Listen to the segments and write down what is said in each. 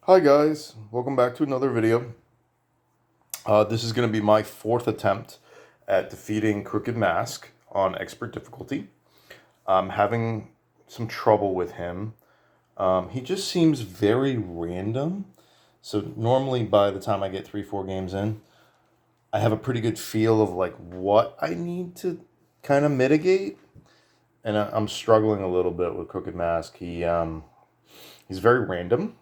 Hi guys, welcome back to another video. This is going to be my fourth attempt at defeating Crooked Mask on expert difficulty. I'm having some trouble with him. He just seems very random. So normally by the time I get 3-4 games in, I have a pretty good feel of like what I need to kind of mitigate. And I'm struggling a little bit with Crooked Mask. He's very random.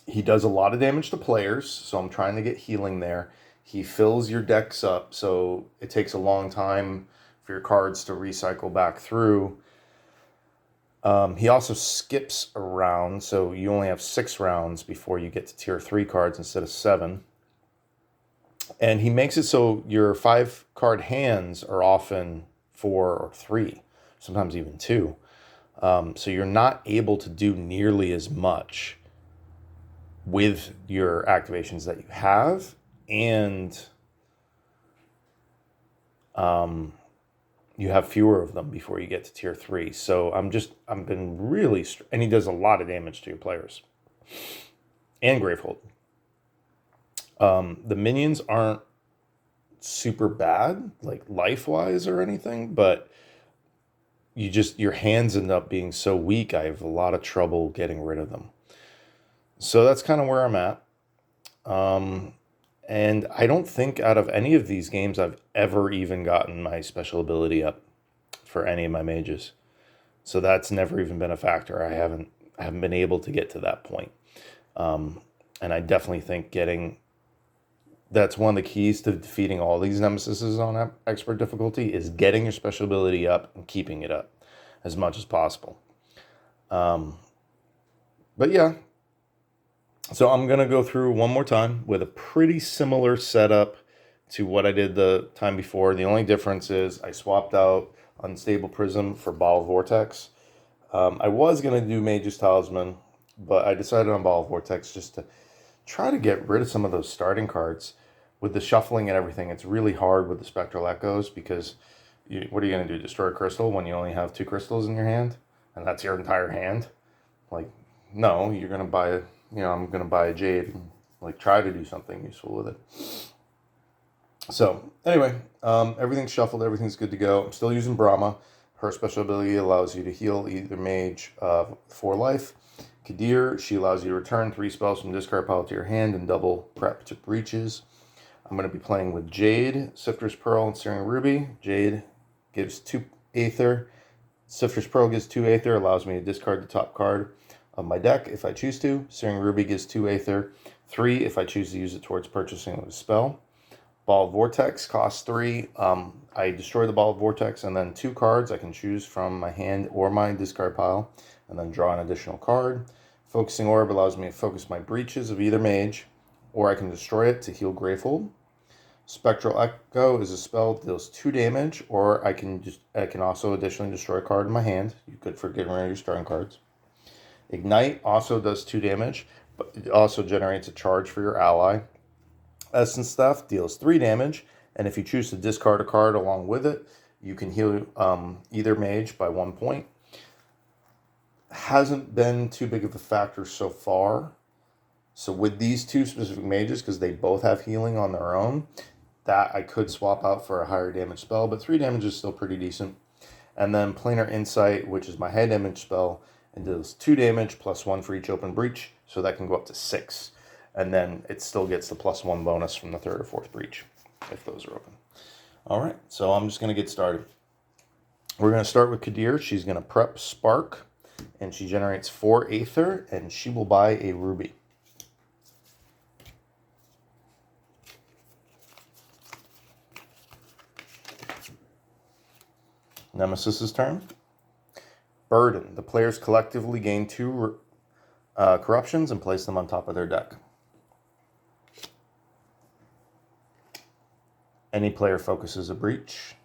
He does a lot of damage to players, so I'm trying to get healing there. He fills your decks up, so it takes a long time for your cards to recycle back through. He also skips a round, so you only have 6 rounds before you get to tier 3 cards instead of 7. And he makes it so your 5-card hands are often 4 or 3, sometimes even 2. So you're not able to do nearly as much with your activations that you have, and you have fewer of them before you get to tier 3. So I've been really, and he does a lot of damage to your players. And Gravehold. The minions aren't super bad, like life-wise or anything, but your hands end up being so weak, I have a lot of trouble getting rid of them. So that's kind of where I'm at. And I don't think out of any of these games I've ever even gotten my special ability up for any of my mages. So that's never even been a factor. I haven't been able to get to that point. And I definitely think that's one of the keys to defeating all these nemesises on expert difficulty is getting your special ability up and keeping it up as much as possible. But yeah. So I'm going to go through one more time with a pretty similar setup to what I did the time before. The only difference is I swapped out Unstable Prism for Ball Vortex. I was going to do Mage's Talisman, but I decided on Ball Vortex just to try to get rid of some of those starting cards. With the shuffling and everything, it's really hard with the Spectral Echoes because what are you going to do? Destroy a crystal when you only have 2 crystals in your hand? And that's your entire hand? Like, no, you're going to buy I'm going to buy a Jade and like try to do something useful with it. So anyway, everything's shuffled. Everything's good to go. I'm still using Brahma. Her special ability allows you to heal either mage 4 life. Kadir, she allows you to return 3 spells from discard pile to your hand and double prep to breaches. I'm going to be playing with Jade, Sifter's Pearl, and Searing Ruby. Jade gives 2 Aether. Sifter's Pearl gives 2 Aether, allows me to discard the top card of my deck if I choose to. Searing Ruby gives 2 Aether, 3 if I choose to use it towards purchasing of a spell. Ball of Vortex costs 3. I destroy the Ball of Vortex, and then 2 cards I can choose from my hand or my discard pile, and then draw an additional card. Focusing Orb allows me to focus my breaches of either mage, or I can destroy it to heal Gravehold. Spectral Echo is a spell that deals 2 damage, or I can also additionally destroy a card in my hand. You're good for getting rid of your starting cards. Ignite also does 2 damage, but it also generates a charge for your ally. Essence Theft deals 3 damage, and if you choose to discard a card along with it, you can heal either mage by 1 point. Hasn't been too big of a factor so far. So with these 2 specific mages, because they both have healing on their own, that I could swap out for a higher damage spell, but 3 damage is still pretty decent. And then Planar Insight, which is my high damage spell, and does 2 damage plus 1 for each open breach, so that can go up to 6. And then it still gets the plus 1 bonus from the 3rd or 4th breach, if those are open. Alright, so I'm just going to get started. We're going to start with Kadir. She's going to prep Spark, and she generates 4 Aether, and she will buy a Ruby. Nemesis's turn. Burden. The players collectively gain 2 corruptions and place them on top of their deck. Any player focuses a breach.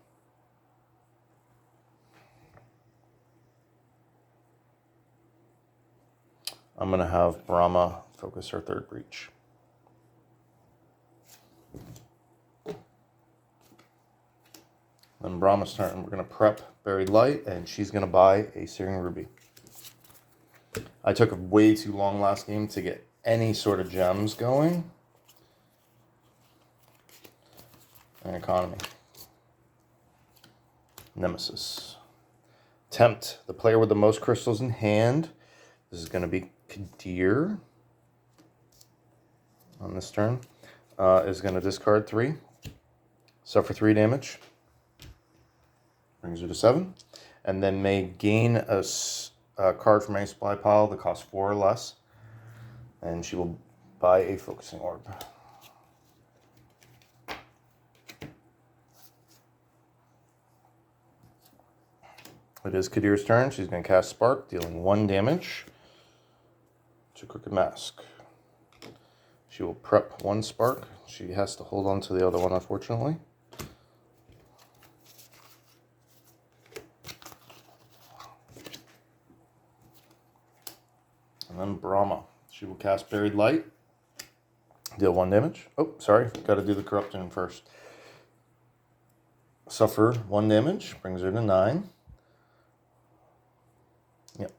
I'm going to have Brahma focus her 3rd breach. Then Brahma's turn. We're going to prep Buried Light, and she's going to buy a Searing Ruby. I took way too long last game to get any sort of gems going. And economy. Nemesis. Tempt. The player with the most crystals in hand. This is going to be Kadir. On this turn. Is going to discard 3. Suffer 3 damage. Brings her to 7. And then may gain a card from any supply pile that costs 4 or less. And she will buy a focusing orb. It is Kadir's turn. She's going to cast Spark, dealing 1 damage to Crooked Mask. She will prep 1 Spark. She has to hold on to the other one, unfortunately. And then Brahma. She will cast Buried Light. Deal 1 damage. Oh, sorry. Got to do the Corruption first. Suffer 1 damage. Brings her to 9. Yep.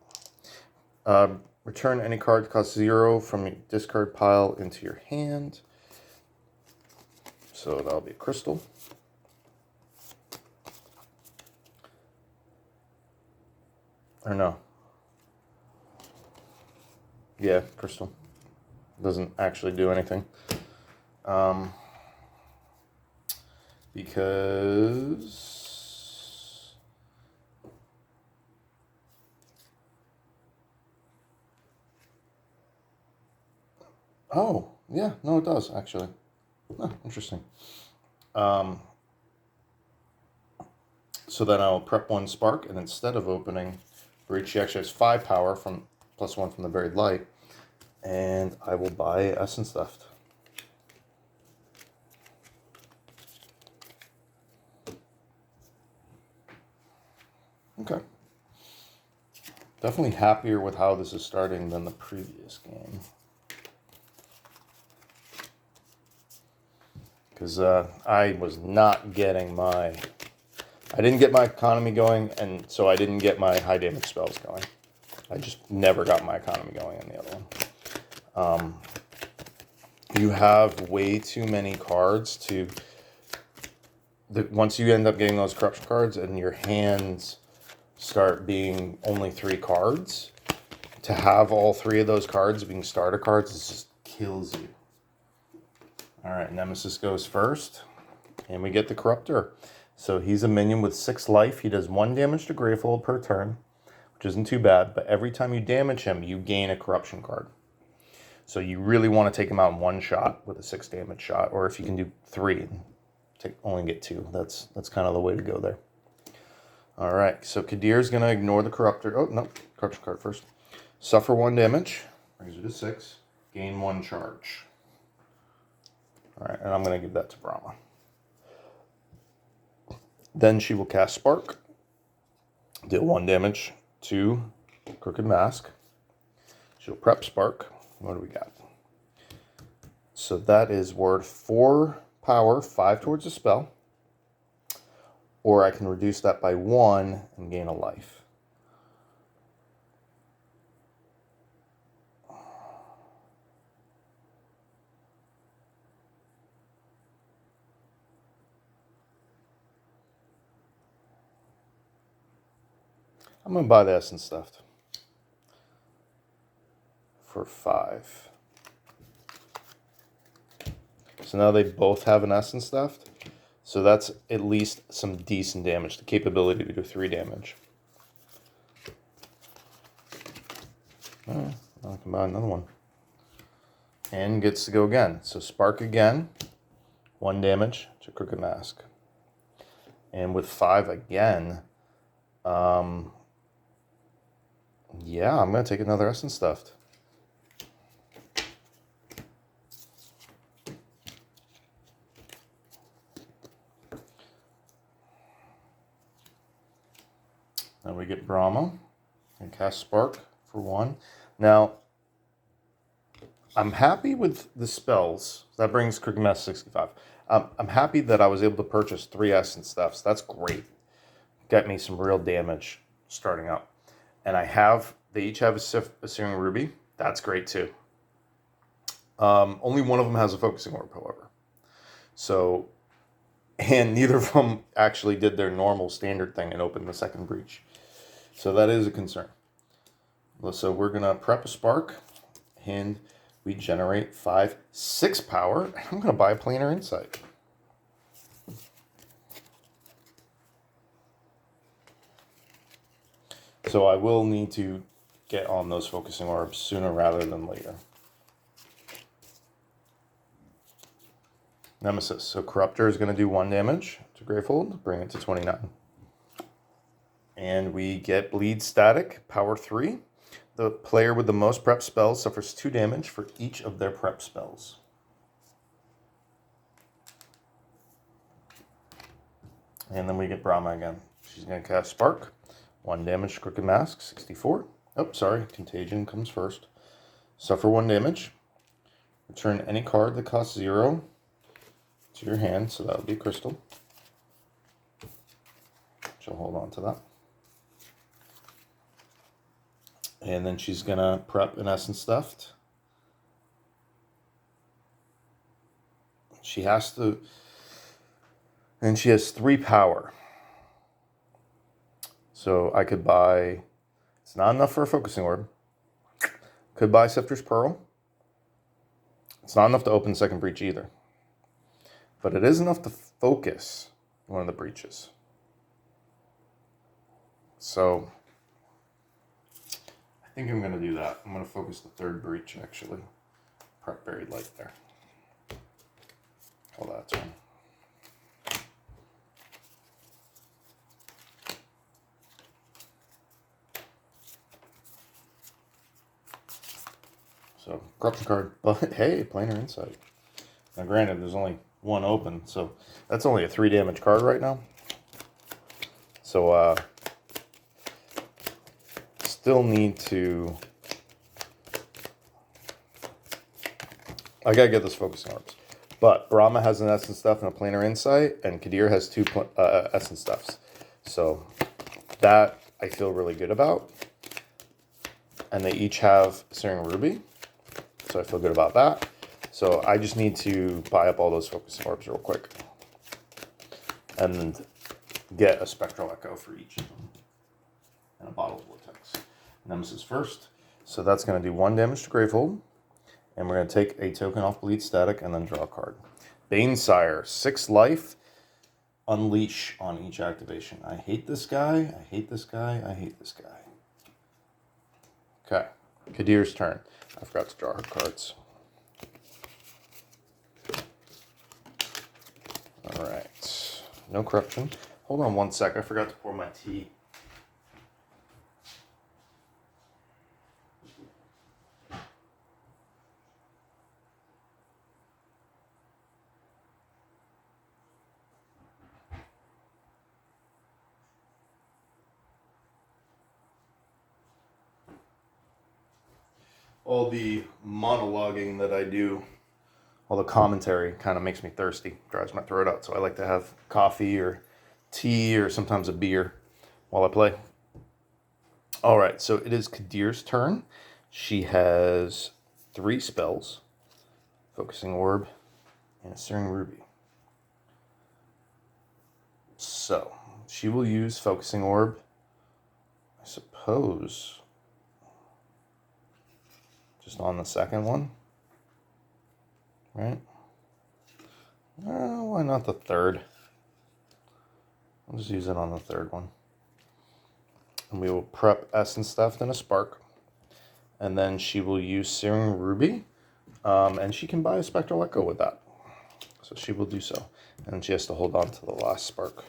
Return any card that costs 0 from your discard pile into your hand. So that'll be a crystal. Or no. Yeah, crystal. Doesn't actually do anything. Because... Oh, yeah, no, it does, actually. Oh, interesting. So then I'll prep 1 Spark, and instead of opening Breach, she actually has 5 power from +1 from the Buried Light, and I will buy Essence Theft. Okay. Definitely happier with how this is starting than the previous game. Because I was not getting my... I didn't get my economy going, and so I didn't get my high damage spells going. I just never got my economy going in the other one. You have way too many cards to... Once you end up getting those corruption cards and your hands start being only 3 cards, to have all 3 of those cards being starter cards, it just kills you. Alright, Nemesis goes first, and we get the Corruptor. So he's a minion with 6 life. He does 1 damage to Gravehold per turn, which isn't too bad, but every time you damage him, you gain a corruption card. So you really want to take him out in 1 shot with a 6 damage shot, or if you can do 3, only get 2. That's kind of the way to go there. Alright, so Kadir's going to ignore the Corruptor. Oh, no, corruption card first. Suffer 1 damage, brings you to 6, gain 1 charge. Alright, and I'm going to give that to Brahma. Then she will cast Spark. Deal 1 damage to Crooked Mask. She'll prep Spark. What do we got? So that is worth 4 power, 5 towards the spell. Or I can reduce that by 1 and gain a life. I'm going to buy the Essence Theft for 5. So now they both have an Essence Theft. So that's at least some decent damage. The capability to do 3 damage. Alright, I can buy another one. And gets to go again. So Spark again. 1 damage to Crooked Mask. And with 5 again... yeah, I'm going to take another Essence Theft. Then we get Brahma and cast Spark for 1. Now, I'm happy with the spells. That brings Crooked Mask 65. I'm happy that I was able to purchase 3 Essence Thefts. That's great. Got me some real damage starting up. And They each have a Searing Ruby. That's great too. Only one of them has a Focusing Orb, however. So, and neither of them actually did their normal standard thing and opened the second breach. So that is a concern. So we're going to prep a Spark, and we generate 5/6 power. I'm going to buy a Planar Insight. So I will need to get on those Focusing Orbs sooner rather than later. Nemesis. So Corruptor is going to do 1 damage to Gravehold, bring it to 29. And we get Bleed Static, power 3. The player with the most prep spells suffers 2 damage for each of their prep spells. And then we get Brahma again. She's going to cast Spark. 1 damage to Crooked Mask, 64. Oh, sorry, Contagion comes first. Suffer 1 damage. Return any card that costs 0 to your hand, so that would be Crystal. She'll hold on to that. And then she's going to prep an Essence Theft. She has to... And she has 3 power. So I could buy... It's not enough for a Focusing Orb. Could buy Sifter's Pearl. It's not enough to open the second breach either. But it is enough to focus one of the breaches. So... I think I'm going to do that. I'm going to focus the third breach, actually. Prep Buried Light there. Call that turn. So, corruption card. But, hey, Planar Insight. Now, granted, there's only 1 open, so that's only a 3 damage card right now. So, still need to... I gotta get those Focusing Orbs. But Brahma has an Essence Stuff and a Planar Insight, and Kadir has 2 Essence Stuffs. So that I feel really good about. And they each have Searing Ruby, so I feel good about that. So I just need to buy up all those Focusing Orbs real quick. And get a Spectral Echo for each of them. And a Bottle Vortex. Nemesis first. So that's going to do 1 damage to Gravehold. And we're going to take a token off Bleed Static and then draw a card. Banesire, 6 life. Unleash on each activation. I hate this guy. I hate this guy. I hate this guy. Okay. Kadir's turn. I forgot to draw her cards. Alright. No corruption. Hold on 1 sec. I forgot to pour my tea. All the monologuing that I do, all the commentary kind of makes me thirsty, dries my throat out. So I like to have coffee or tea or sometimes a beer while I play. All right, so it is Kadir's turn. She has 3 spells, Focusing Orb, and a Searing Ruby. So she will use Focusing Orb, I suppose, just on the second one, right? Why not the third? I'll just use it on the third one. And we will prep Essence Theft and a Spark. And then she will use Searing Ruby. And she can buy a Spectral Echo with that. So she will do so. And she has to hold on to the last Spark.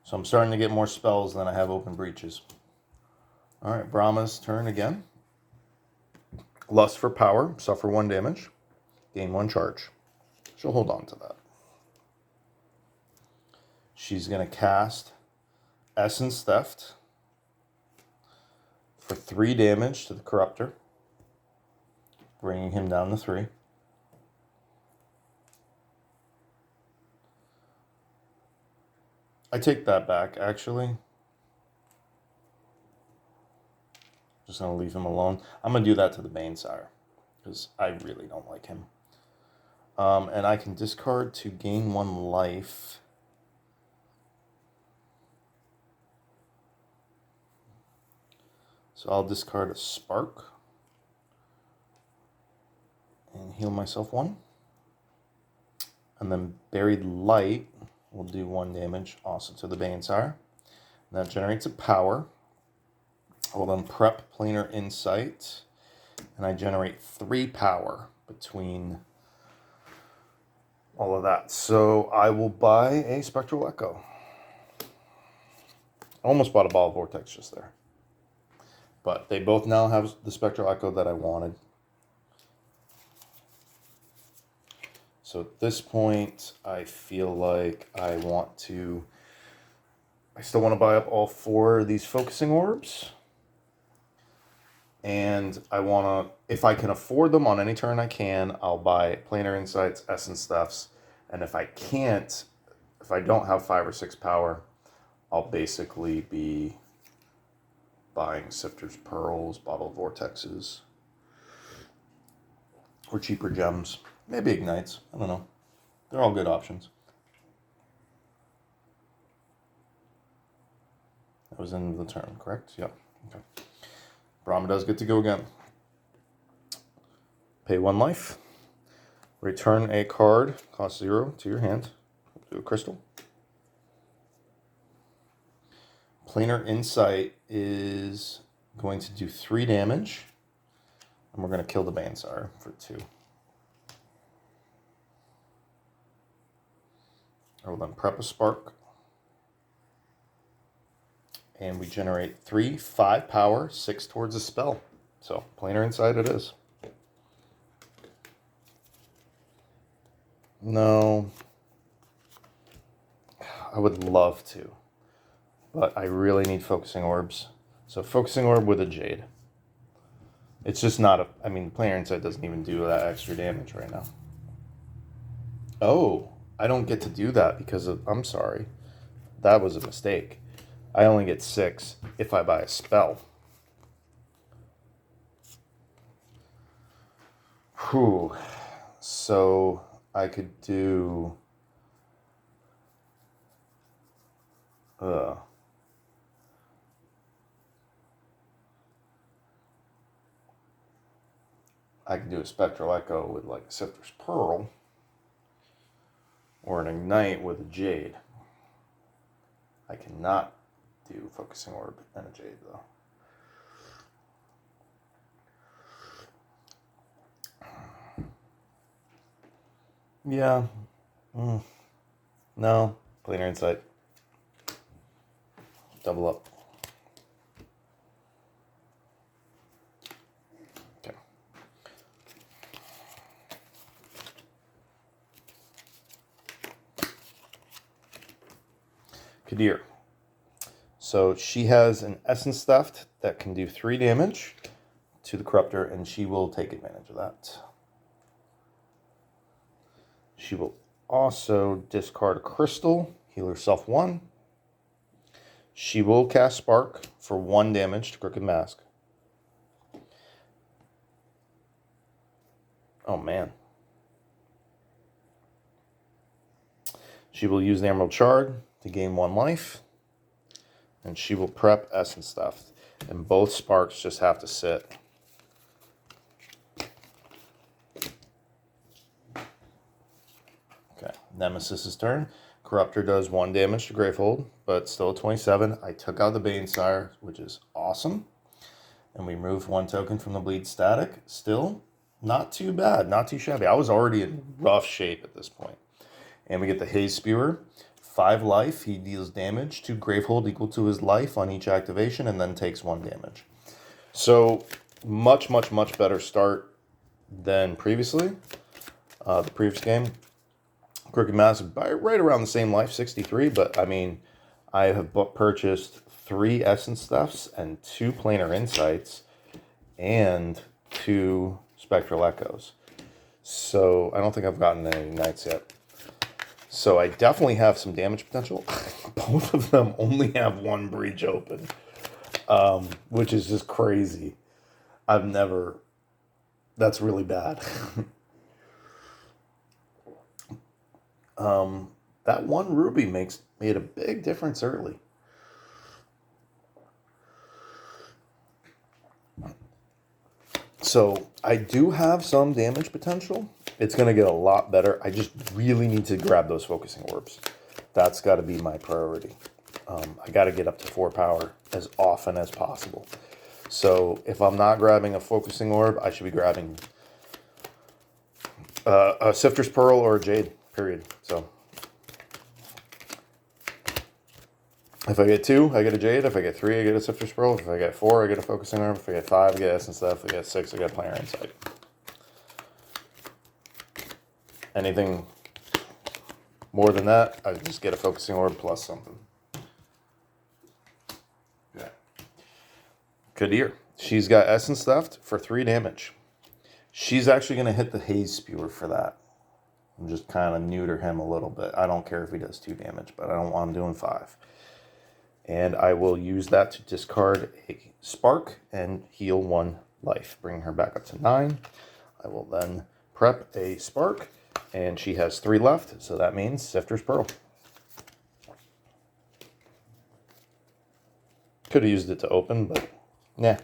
So I'm starting to get more spells than I have open breaches. All right, Brahma's turn again. Lust for Power, suffer 1 damage, gain 1 charge. She'll hold on to that. She's going to cast Essence Theft for 3 damage to the Corruptor, bringing him down to 3. I take that back, actually. Just going to leave him alone. I'm going to do that to the Banesire, because I really don't like him. And I can discard to gain 1 life. So I'll discard a Spark and heal myself 1. And then Buried Light will do 1 damage also to the Banesire. That generates a power. I will then prep Planar Insight, and I generate 3 power between all of that. So I will buy a Spectral Echo. I almost bought a Ball of Vortex just there. But they both now have the Spectral Echo that I wanted. So at this point, I feel like I still want to buy up all 4 of these Focusing Orbs. And I want to, if I can afford them on any turn I can, I'll buy Planar Insights, Essence Thefts. And if I can't, if I don't have 5 or 6 power, I'll basically be buying Sifter's Pearls, Bottle of Vortexes, or cheaper gems. Maybe Ignites. I don't know. They're all good options. That was in the turn, correct? Yeah. Okay. Brahma does get to go again. Pay 1 life. Return a card, cost 0 to your hand. Do a crystal. Planar Insight is going to do 3 damage. And we're going to kill the Banesire for 2. I will then prep a Spark. And we generate 3, 5 power, 6 towards a spell. So, Planar Insight it is. No. I would love to. But I really need Focusing Orbs. So, Focusing Orb with a Jade. It's just not a... I mean, Planar Insight doesn't even do that extra damage right now. Oh, I don't get to do that because of... I'm sorry. That was a mistake. I only get 6 if I buy a spell. Whew. So I could do... I could do a Spectral Echo with like a Sifter's Pearl. Or an Ignite with a Jade. I cannot do Focusing Orb and a Jade, though. Yeah. No. Planar Insight. Double up. Okay. Kadir. So she has an Essence Theft that can do 3 damage to the Corruptor, and she will take advantage of that. She will also discard a Crystal, heal herself 1. She will cast Spark for 1 damage to Crooked Mask. Oh, man. She will use the Emerald Shard to gain 1 life. And she will prep Essence Theft. And both Sparks just have to sit. Okay, Nemesis' turn. Corruptor does 1 damage to Gravehold, but still a 27. I took out the Banesire, which is awesome. And we moved 1 token from the Bleed Static. Still not too bad, not too shabby. I was already in rough shape at this point. And we get the Haze Spewer. 5 life, he deals damage to Gravehold equal to his life on each activation and then takes 1 damage. So, much, much, much better start than previously. The previous game. Crooked Mask, right around the same life, 63, but I mean, I have purchased 3 Essence Thefts and 2 Planar Insights and 2 Spectral Echoes. So, I don't think I've gotten any Ignites yet. So I definitely have some damage potential. Both of them only have one breach open, which is just crazy. I've never... That's really bad. That one ruby made a big difference early. So I do have some damage potential. It's going to get a lot better. I just really need to grab those focusing orbs. That's got to be my priority. I got to get up to 4 power as often as possible. So if I'm not grabbing a focusing orb, I should be grabbing a Sifter's Pearl or a Jade, period. So if I get 2, I get a Jade. If I get 3, I get a Sifter's Pearl. If I get 4, I get a focusing orb. If I get 5, I get Essence Stuff. If I get 6, I get Planar Insight. Anything more than that, I just get a focusing orb plus something. Yeah. Kadir. She's got Essence Theft for 3 damage. She's actually going to hit the Haze Spewer for that. I'm just kind of neuter him a little bit. I don't care if he does 2 damage, but I don't want him doing 5. And I will use that to discard a Spark and heal 1 life, bringing her back up to 9. I will then prep a Spark, and she has 3 left, so that means Sifter's Pearl. Could have used it to open, but nah.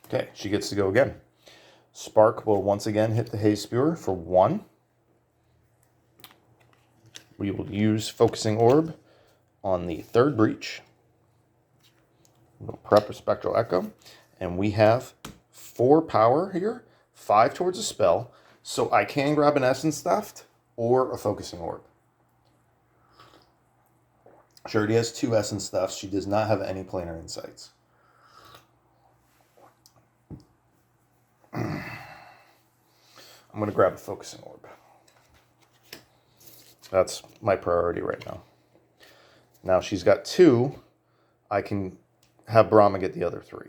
Okay, she gets to go again. Spark will once again hit the Haze Spewer for 1. We will use Focusing Orb on the 3rd breach. We'll prep a Spectral Echo. And we have 4 power here, 5 towards a spell. So I can grab an Essence Theft or a Focusing Orb. She already has 2 Essence Thefts. She does not have any Planar Insights. I'm going to grab a Focusing Orb. That's my priority right now. Now she's got 2. I can have Brahma get the other 3.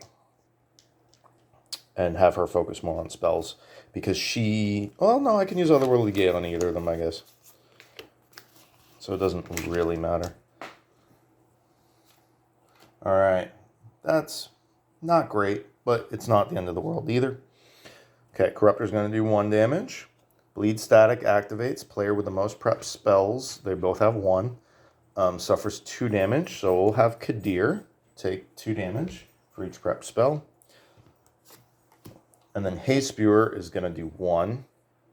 And have her focus more on spells. Because she... Well, no, I can use Otherworldly Gate on either of them, I guess. So it doesn't really matter. Alright. That's not great, but it's not the end of the world either. Okay, Corruptor's going to do 1 damage. Bleed Static activates. Player with the most prep spells. They both have 1. Suffers 2 damage. So we'll have Kadir take 2 damage for each prep spell. And then Haze Spewer is going to do 1.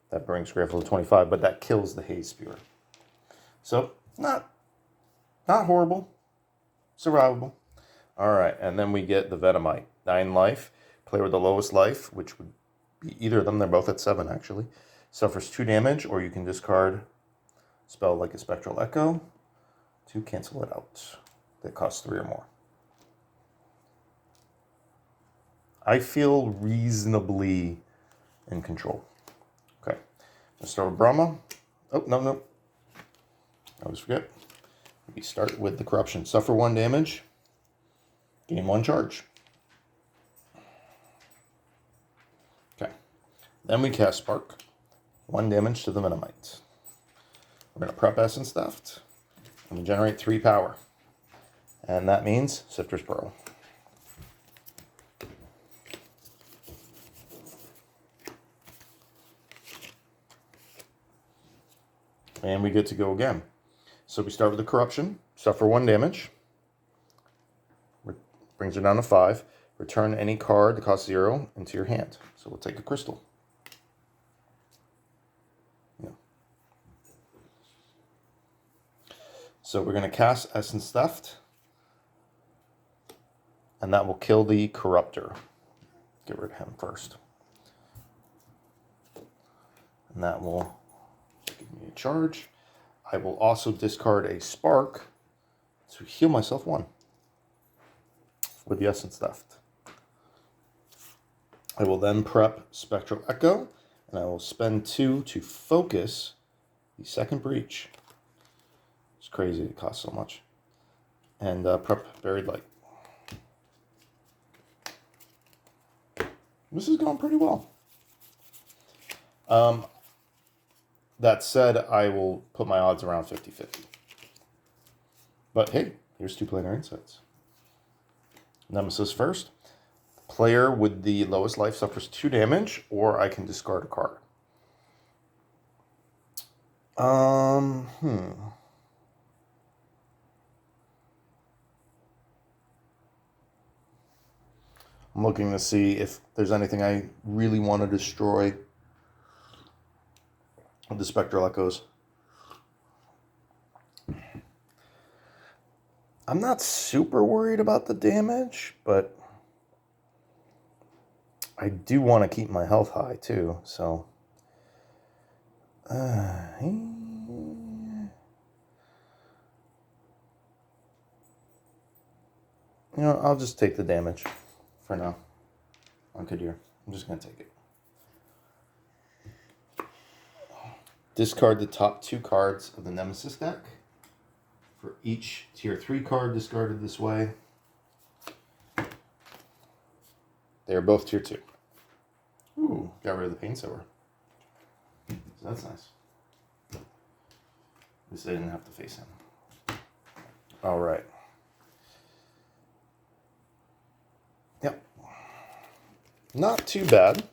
That brings Grateful to 25, but that kills the Haze Spewer. So, not horrible. Survivable. Alright, and then we get the Venomite. 9 life. Player with the lowest life, which would be either of them. They're both at 7, actually. Suffers 2 damage, or you can discard spell like a Spectral Echo to cancel it out. That costs 3 or more. I feel reasonably in control. Okay. Let's start with Brahma. Oh, no. I always forget. We start with the Corruption. Suffer 1 damage. Gain 1 charge. Okay. Then we cast Spark. 1 damage to the Venomite. We're going to prep Essence Theft. And we generate 3 power. And that means Sifter's Pearl. And we get to go again. So we start with the Corruption. Suffer 1 damage. Brings her down to 5. Return any card that costs 0 into your hand. So we'll take a Crystal. Yeah. So we're going to cast Essence Theft. And that will kill the Corruptor. Get rid of him first. And that will give me a charge. I will also discard a Spark to heal myself 1 with the Essence Theft. I will then prep Spectral Echo, and I will spend 2 to focus the 2nd breach. It's crazy it costs so much. and prep Buried Light. This is going pretty well. That said, I will put my odds around 50-50. But hey, here's 2 planar insights. Nemesis first. Player with the lowest life suffers 2 damage, or I can discard a card. I'm looking to see if there's anything I really want to destroy with the Spectral Echoes. I'm not super worried about the damage, but I do want to keep my health high too, so... You know, I'll just take the damage for now on Kadir. I'm just going to take it. Discard the top 2 cards of the Nemesis deck. For each tier 3 card discarded this way, they are both tier 2. Ooh, got rid of the Pain Sower. So that's nice. At least I didn't have to face him. All right. Yep. Not too bad.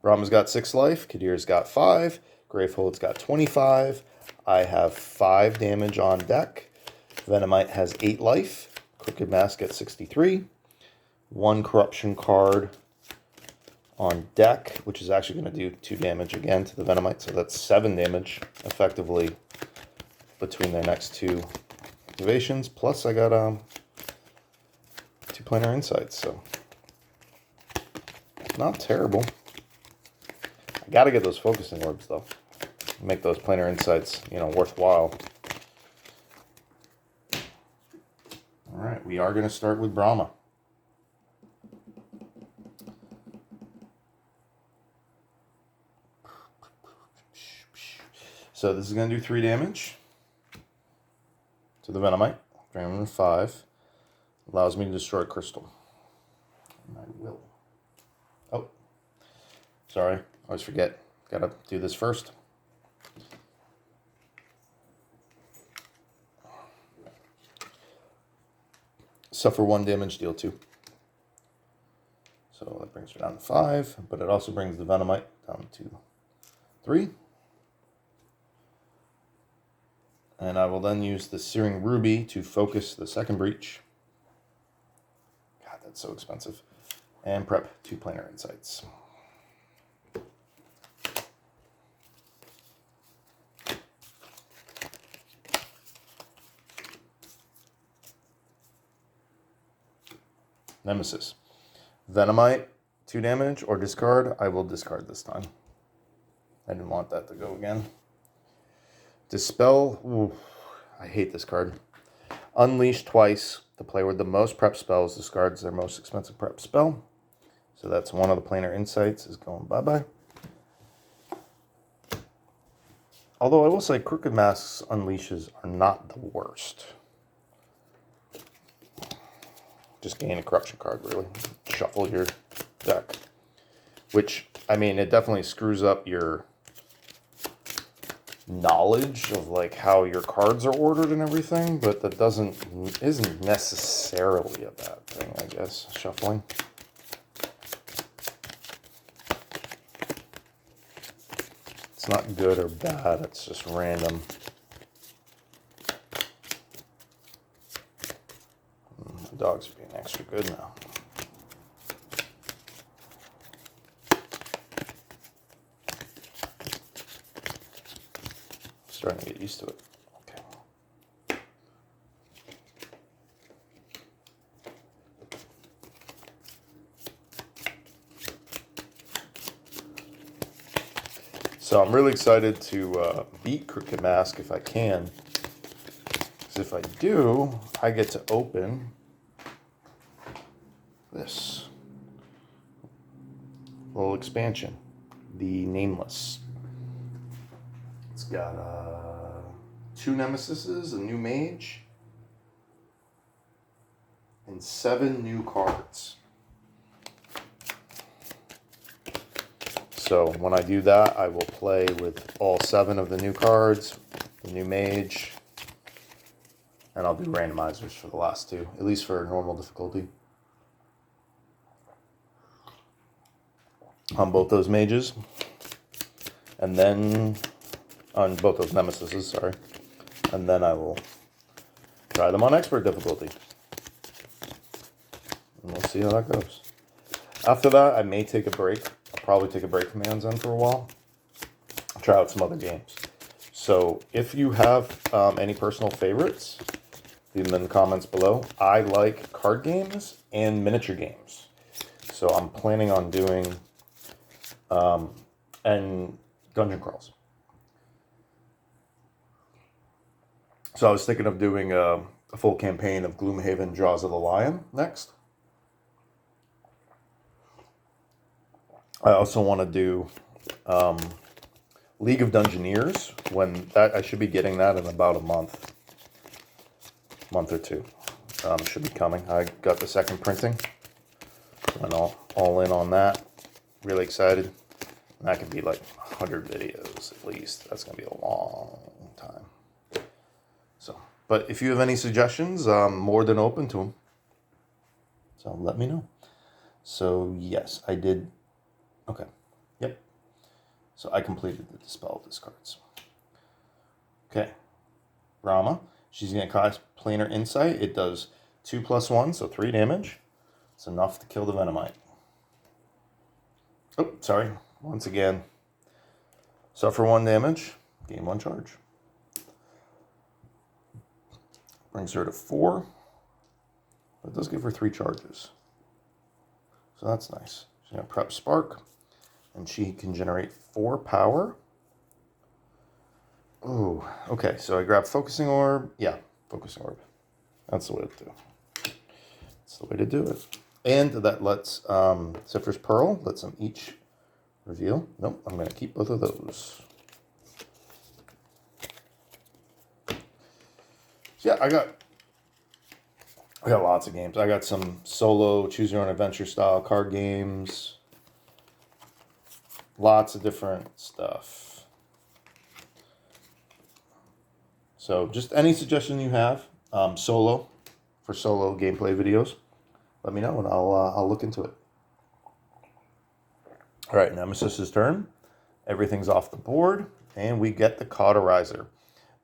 Brahma's got 6 life. Kadir's got 5. Gravehold's got 25. I have 5 damage on deck. Venomite has 8 life. Crooked Mask at 63. 1 corruption card on deck, which is actually going to do 2 damage again to the Venomite. So that's 7 damage effectively between their next 2 activations. Plus I got 2 planar insights, so not terrible. I got to get those focusing orbs though. Make those planar insights, worthwhile. All right, we are going to start with Brahma. So this is going to do 3 damage to the Venomite. 5. Allows me to destroy a crystal. And I will. Oh, sorry. I always forget. Got to do this first. Suffer 1 damage, deal 2. So that brings her down to 5, but it also brings the Venomite down to 3. And I will then use the Searing Ruby to focus the second breach. God, that's so expensive. And prep 2 planar insights. Nemesis. Venomite, 2 damage, or discard. I will discard this time. I didn't want that to go again. Dispel. Ooh, I hate this card. Unleash twice. The player with the most prep spells discards their most expensive prep spell. So that's one of the planar insights is going bye-bye. Although I will say Crooked Mask's unleashes are not the worst. Just gain a corruption card, really. Shuffle your deck. Which, I mean, it definitely screws up your knowledge of like how your cards are ordered and everything, but that isn't necessarily a bad thing, I guess. Shuffling. It's not good or bad, it's just random. The dogs are being extra good now. Starting to get used to it. Okay. So I'm really excited to beat Crooked Mask if I can. Because if I do, I get to open this little expansion, the Nameless. It's got 2 Nemesises, a new mage, and 7 new cards. So when I do that, I will play with all 7 of the new cards, the new mage, and I'll do randomizers for the last 2, at least for normal difficulty. On both those mages, and then on both those nemesises, sorry, and then I will try them on expert difficulty, and we'll see how that goes. After that, I may take a break. I'll probably take a break from Aeons End for a while. I'll try out some other games. So if you have any personal favorites, leave them in the comments below. I like card games and miniature games, so I'm planning on doing and dungeon crawls. So I was thinking of doing a full campaign of Gloomhaven Jaws of the Lion next. I also want to do League of Dungeoneers. When that, I should be getting that in about a month or 2. Should be coming. I got the second printing. Went all in on that. Really excited. And that could be like 100 videos at least. That's going to be a long time. So, but if you have any suggestions, I'm more than open to them. So let me know. So yes, I did. Okay. Yep. So I completed the Dispel discards. Okay. Brahma. She's going to cast Planar Insight. It does 2+1, so 3 damage. It's enough to kill the Venomite. Oh, sorry. Once again, suffer 1 damage, gain 1 charge. Brings her to 4. But it does give her 3 charges. So that's nice. She's going to prep Spark, and she can generate 4 power. Oh, okay. So I grab Focusing Orb. Yeah, Focusing Orb. That's the way to do it. That's the way to do it. And that lets Sifter's Pearl, lets them each reveal. Nope, I'm going to keep both of those. Yeah, I got lots of games. I got some solo, choose your own adventure style card games. Lots of different stuff. So just any suggestion you have, for solo gameplay videos, let me know and I'll look into it. All right, Nemesis's turn. Everything's off the board, and we get the Cauterizer.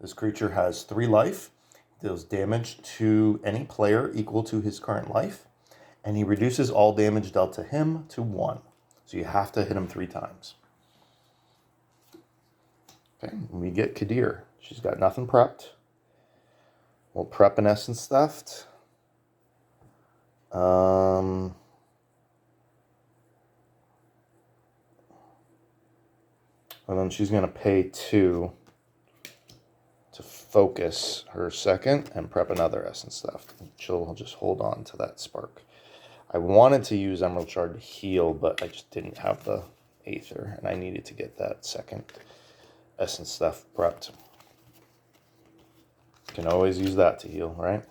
This creature has 3 life, deals damage to any player equal to his current life, and he reduces all damage dealt to him to 1. So you have to hit him 3 times. Okay, we get Kadir. She's got nothing prepped. We'll prep an Essence Theft. And then she's going to pay 2 to focus her second and prep another Essence Theft. She'll just hold on to that Spark. I wanted to use Emerald Shard to heal, but I just didn't have the Aether, and I needed to get that second Essence Theft prepped. Can always use that to heal, right?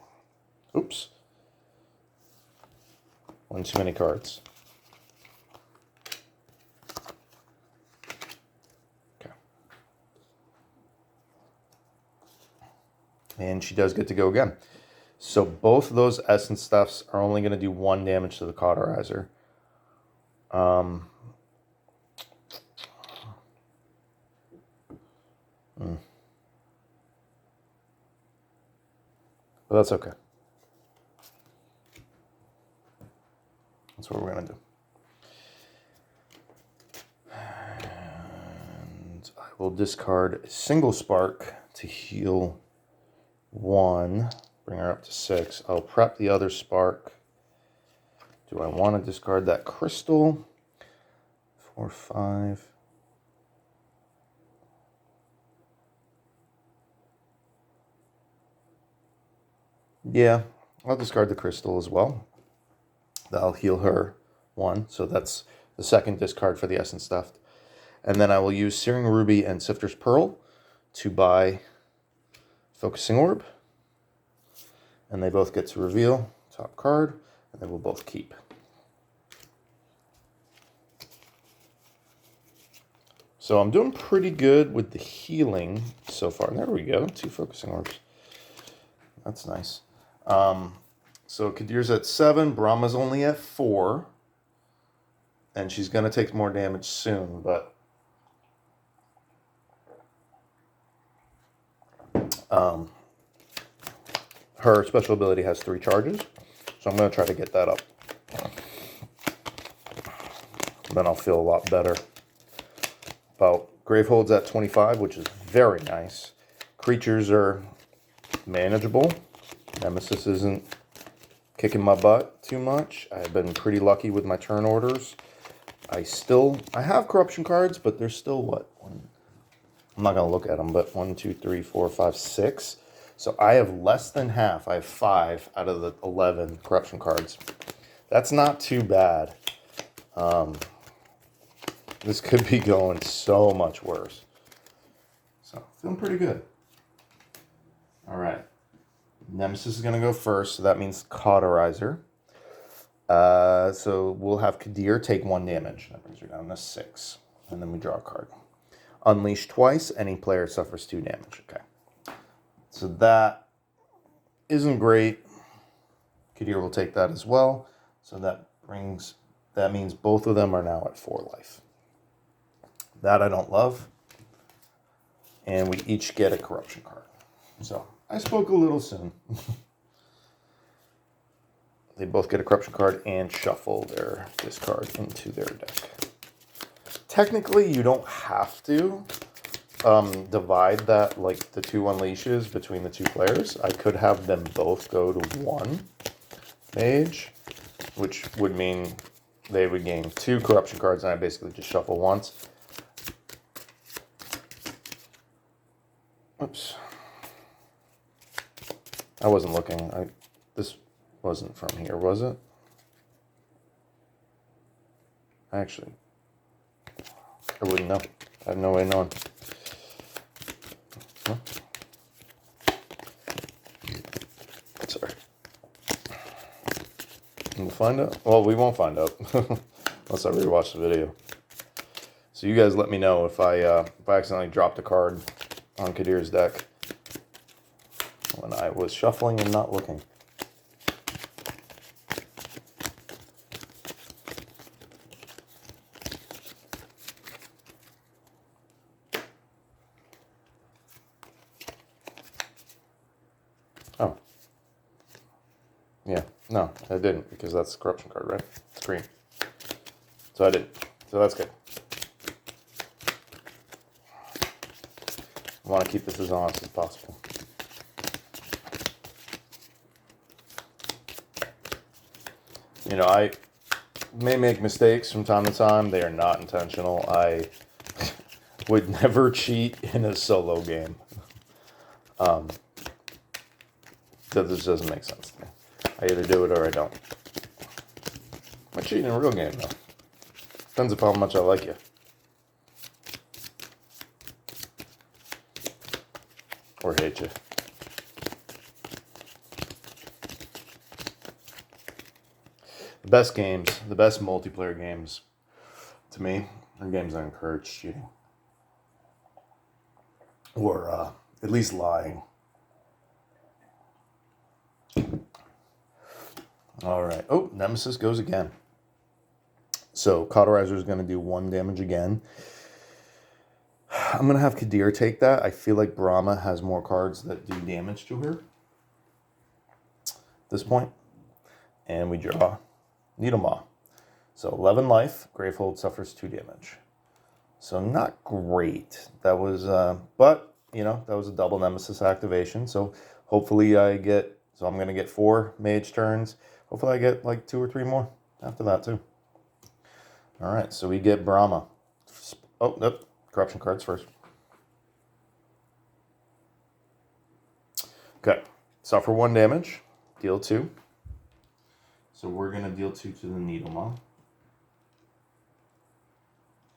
Oops. 1 too many cards. And she does get to go again. So both of those Essence Stuffs are only going to do 1 damage to the Cauterizer. But that's okay. That's what we're going to do. And I will discard a single Spark to heal 1, bring her up to 6. I'll prep the other Spark. Do I want to discard that crystal? 4, 5. Yeah, I'll discard the crystal as well. That'll heal her 1. So that's the second discard for the Essence Theft. And then I will use Searing Ruby and Sifter's Pearl to buy Focusing Orb. And they both get to reveal top card, and then we'll both keep. So I'm doing pretty good with the healing so far. There we go, 2 focusing orbs. That's nice. So Kadir's at 7, Brahma's only at 4. And she's going to take more damage soon, but her special ability has 3 charges. So I'm going to try to get that up. Then I'll feel a lot better. About Gravehold's at 25, which is very nice. Creatures are manageable. Nemesis isn't kicking my butt too much. I've been pretty lucky with my turn orders. I have corruption cards, but there's still what? I'm not going to look at them, but 1, 2, 3, 4, 5, 6. So I have less than half. I have 5 out of the 11 corruption cards. That's not too bad. This could be going so much worse. So, feeling pretty good. All right. Nemesis is going to go first, so that means Cauterizer. So we'll have Kadir take 1 damage. That brings her down to 6. And then we draw a card. Unleash twice. Any player suffers 2 damage. Okay. So that isn't great. Kadir will take that as well. So that means both of them are now at 4 life. That I don't love. And we each get a corruption card. So I spoke a little soon. They both get a corruption card and shuffle their discard into their deck. Technically, you don't have to divide that, like the 2 unleashes between the 2 players. I could have them both go to 1 mage, which would mean they would gain 2 corruption cards, and I basically just shuffle once. Oops. I wasn't looking. This wasn't from here, was it? Actually, I wouldn't know. I have no way of knowing. Huh? Sorry. We'll find out. Well, we won't find out unless I rewatch the video. So you guys let me know if I accidentally dropped a card on Kadir's deck when I was shuffling and not looking. Oh. Yeah, no, I didn't, because that's a corruption card, right? It's green. So I didn't. So that's good. I want to keep this as honest as possible. You know, I may make mistakes from time to time. They are not intentional. I would never cheat in a solo game. That this doesn't make sense to me. I either do it or I don't. I cheat in a real game, though. Depends upon how much I like you. Or hate you. The best games, the best multiplayer games, to me, are games that encourage cheating. Or at least lying. Alright. Oh, Nemesis goes again. So, Cauterizer is going to do 1 damage again. I'm going to have Kadir take that. I feel like Brahma has more cards that do damage to her at this point. And we draw Needle Maw. So 11 life. Gravehold suffers 2 damage. So not great. That was, but, you know, that was a double Nemesis activation. So hopefully I'm going to get 4 mage turns. Hopefully I get like 2 or 3 more after that too. All right, so we get Brahma. Oh, nope. Corruption cards first. Okay. Suffer 1 damage. Deal 2. So we're going to deal 2 to the Needle Maw.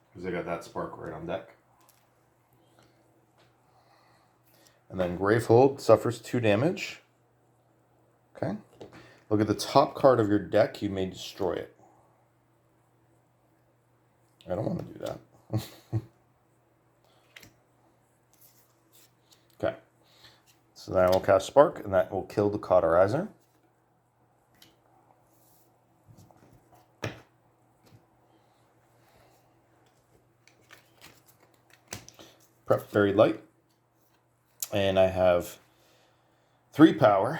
Because I got that spark right on deck. And then Gravehold suffers 2 damage. Okay. Look at the top card of your deck. You may destroy it. I don't want to do that. Okay. So then I will cast Spark, and that will kill the Cauterizer. Prep Buried Light. And I have 3 power,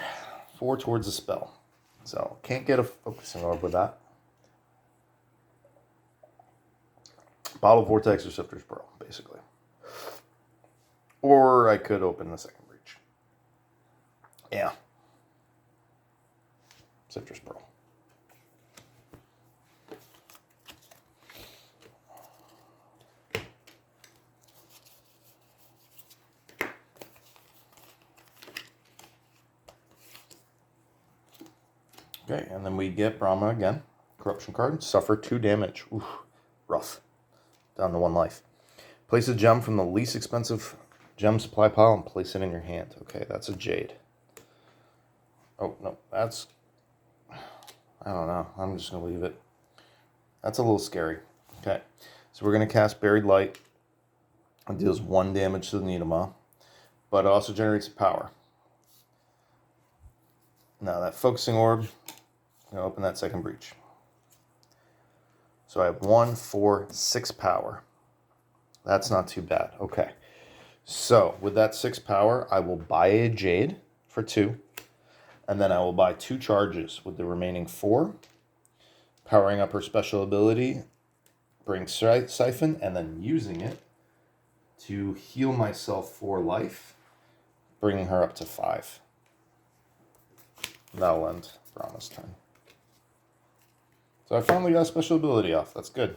4 towards the spell. So can't get a Focusing Orb with that. Bottle Vortex or Sifter's Pearl, basically. Or I could open the second breach. Yeah. Sifter's Pearl. Okay, and then we get Brahma again. Corruption card. Suffer 2 damage. Oof, rough. Down to 1 life. Place a gem from the least expensive gem supply pile and place it in your hand. Okay, that's a Jade. Oh, no, that's... I don't know. I'm just going to leave it. That's a little scary. Okay, so we're going to cast Buried Light. It deals 1 damage to the Nidomaw, but it also generates power. Now that Focusing Orb, I'm going to open that second breach. So I have 1, 4, 6 power. That's not too bad. Okay. So with that 6 power, I will buy a Jade for 2. And then I will buy 2 charges with the remaining 4. Powering up her special ability, bring Siphon, and then using it to heal myself for life, bringing her up to 5. That'll end Brahma's turn. So I finally got a special ability off. That's good.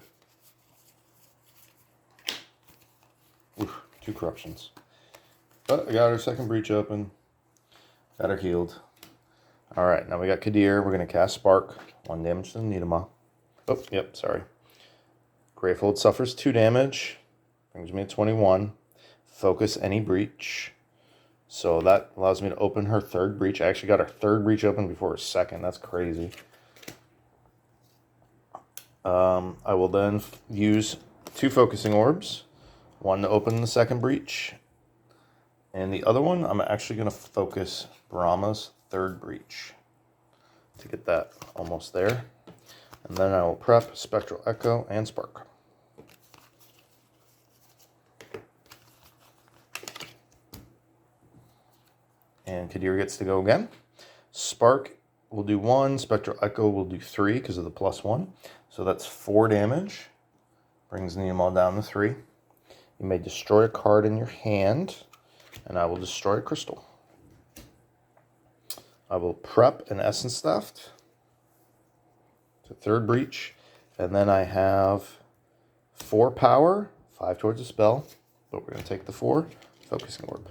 Oof, 2 corruptions. But I got her second breach open. Got her healed. Alright, now we got Kadir. We're going to cast Spark. 1 damage to the Nidomaw. Oh, yep, sorry. Gravehold suffers 2 damage. Brings me to 21. Focus any breach. So that allows me to open her 3rd breach. I actually got her 3rd breach open before her 2nd. That's crazy. I will then use 2 Focusing Orbs. 1 to open the 2nd breach. And the other one, I'm actually going to focus Brahma's 3rd breach to get that almost there. And then I will prep Spectral Echo and Spark. And Kadir gets to go again. Spark will do 1. Spectral Echo will do 3 because of the +1. So that's 4 damage. Brings Nidomaw down to 3. You may destroy a card in your hand. And I will destroy a crystal. I will prep an Essence Theft to 3rd breach. And then I have 4 power, 5 towards the spell. But we're going to take the 4 Focusing Orb.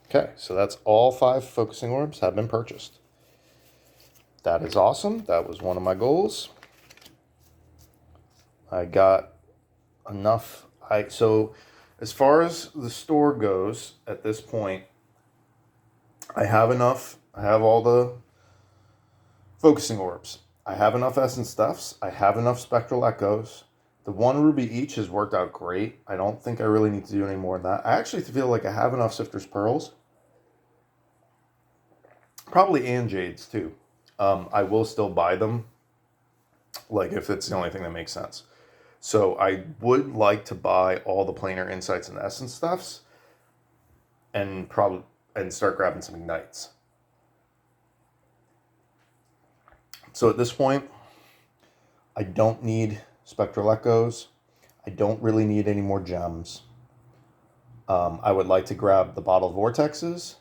Okay, so that's all 5 Focusing Orbs have been purchased. That is awesome. That was one of my goals. I got enough. So as far as the store goes at this point, I have enough. I have all the Focusing Orbs. I have enough Essence Stuffs. I have enough Spectral Echoes. The 1 ruby each has worked out great. I don't think I really need to do any more of that. I actually feel like I have enough Sifter's Pearls. Probably and Jades too. I will still buy them, like if it's the only thing that makes sense. So I would like to buy all the Planar Insights and Essence Stuffs, and start grabbing some Ignites. So at this point, I don't need Spectral Echoes. I don't really need any more gems. I would like to grab the Bottle Vortexes.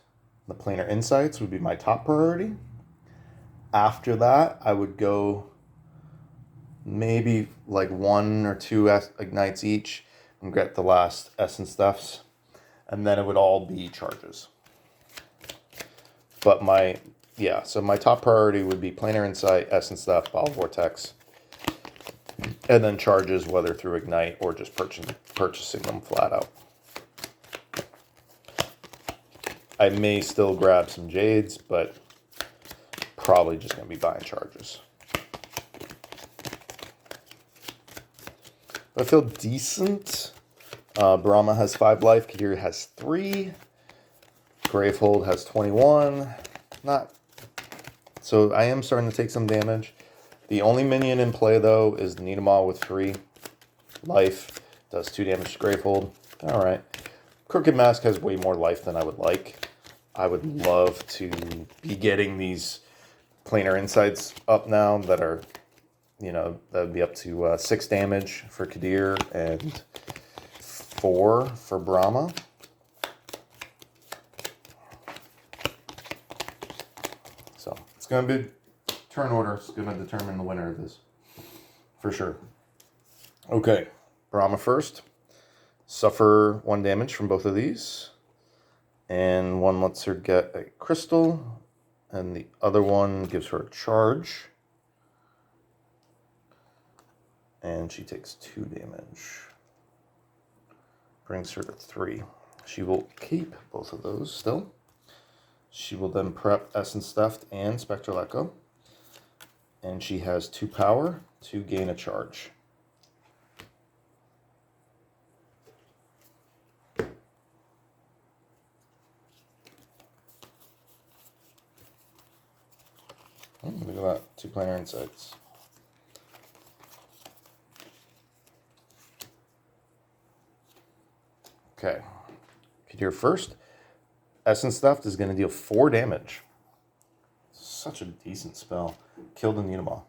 The Planar Insights would be my top priority. After that, I would go maybe like 1 or 2 Ignites each and get the last Essence Stuffs. And then it would all be charges. But so my top priority would be Planar Insight, Essence Stuff, Bottle Vortex. And then charges, whether through Ignite or just purchasing them flat out. I may still grab some Jades, but probably just going to be buying charges. I feel decent. Brahma has 5 life. Kadir has 3. Gravehold has 21. Not. So I am starting to take some damage. The only minion in play, though, is Nidamal with 3 life. Does 2 damage to Gravehold. Alright. Crooked Mask has way more life than I would like. I would love to be getting these planar insights up now that are, you know, that would be up to 6 damage for Kadir and 4 for Brahma. So it's going to be turn order. It's going to determine the winner of this for sure. Okay, Brahma first. Suffer 1 damage from both of these. And one lets her get a crystal. And the other one gives her a charge. And she takes 2 damage. Brings her to 3. She will keep both of those still. She will then prep Essence Theft and Spectral Echo. And she has 2 power to gain a charge. Look at that, 2 planar insights. Okay, Kadir first. Essence Theft is going to deal 4 damage. Such a decent spell. Killed a Nidamal.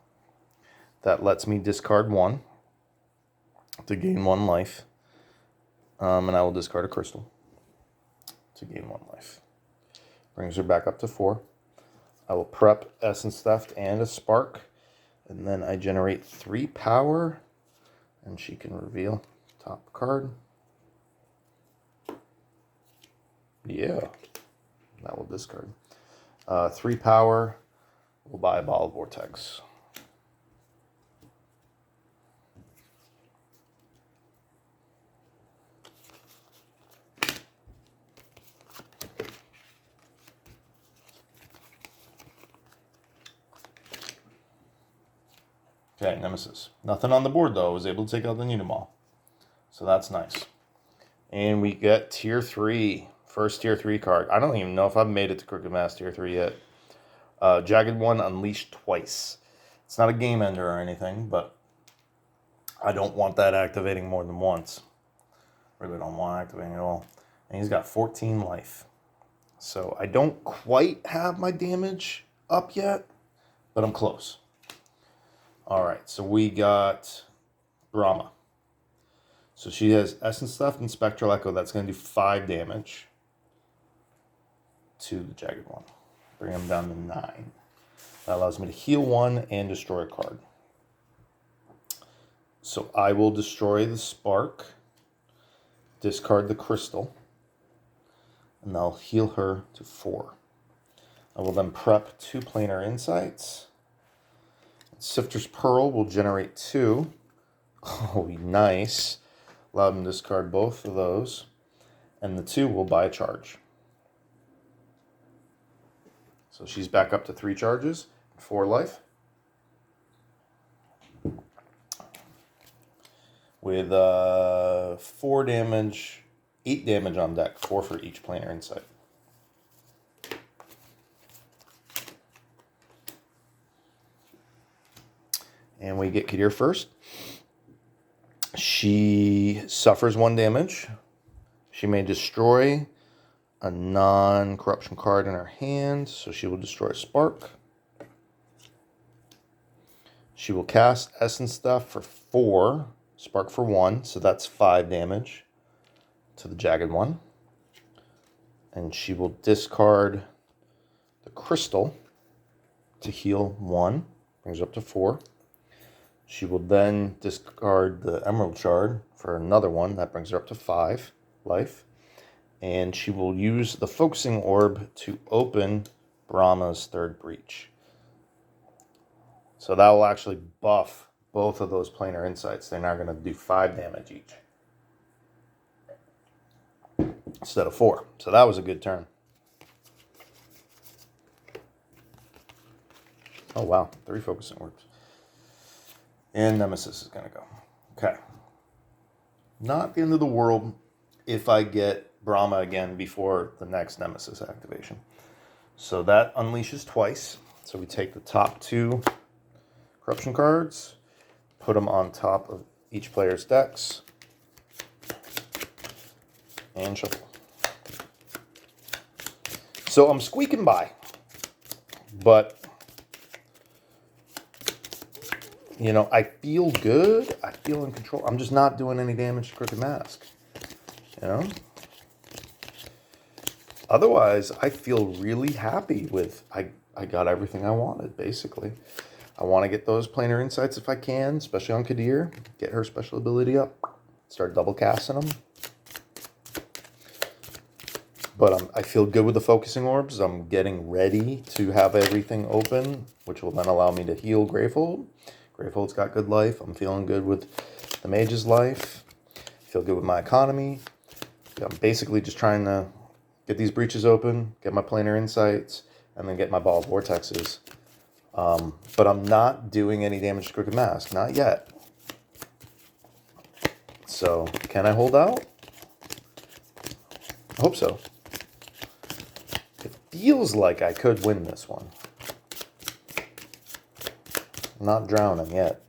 That lets me discard 1 to gain 1 life. And I will discard a crystal to gain 1 life. Brings her back up to 4. I will prep Essence Theft and a Spark. And then I generate 3 power. And she can reveal top card. Yeah. That will discard. 3 power. We'll buy a Ball of Vortex. Okay, Nemesis. Nothing on the board, though. I was able to take out the Nidamal. So that's nice. And we get Tier 3. First Tier 3 card. I don't even know if I've made it to Crooked Mask Tier 3 yet. Jagged One Unleashed twice. It's not a game ender or anything, but I don't want that activating more than once. Really don't want activating at all. And he's got 14 life. So I don't quite have my damage up yet, but I'm close. Alright, so we got Brahma. So she has Essence Theft and Spectral Echo. That's going to do 5 damage to the Jagged One. Bring him down to 9. That allows me to heal 1 and destroy a card. So I will destroy the Spark, discard the Crystal, and I'll heal her to 4. I will then prep 2 Planar Insights. Sifter's Pearl will generate 2. Oh, nice. Allow them to discard both of those. And the 2 will buy a charge. So she's back up to 3 charges, 4 life. With 4 damage, 8 damage on deck, 4 for each Planar Insight. And we get Kadir first. She suffers 1 damage. She may destroy a non-corruption card in her hand, so she will destroy a Spark. She will cast Essence Theft for 4, Spark for 1, so that's 5 damage to the Jagged One. And she will discard the Crystal to heal 1, brings her up to 4. She will then discard the Emerald Shard for another 1. That brings her up to 5 life. And she will use the Focusing Orb to open Brahma's 3rd breach. So that will actually buff both of those Planar Insights. They're now going to do 5 damage each instead of 4. So that was a good turn. Oh, wow. 3 focusing orbs. And Nemesis is going to go. Okay. Not the end of the world if I get Brahma again before the next Nemesis activation. So that unleashes twice. So we take the top 2 corruption cards, put them on top of each player's decks, and shuffle. So I'm squeaking by, but you know, I feel good. I feel in control. I'm just not doing any damage to Crooked Mask. You know? Otherwise, I feel really happy with, I got everything I wanted, basically. I want to get those planar insights if I can, especially on Kadir. Get her special ability up. Start double casting them. But I feel good with the focusing orbs. I'm getting ready to have everything open, which will then allow me to heal Gravehold. Gravehold's got good life. I'm feeling good with the mage's life. Feel good with my economy. I'm basically just trying to get these breaches open, get my planar insights, and then get my ball vortexes. But I'm not doing any damage to Crooked Mask. Not yet. So, can I hold out? I hope so. It feels like I could win this one. I'm not drowning yet.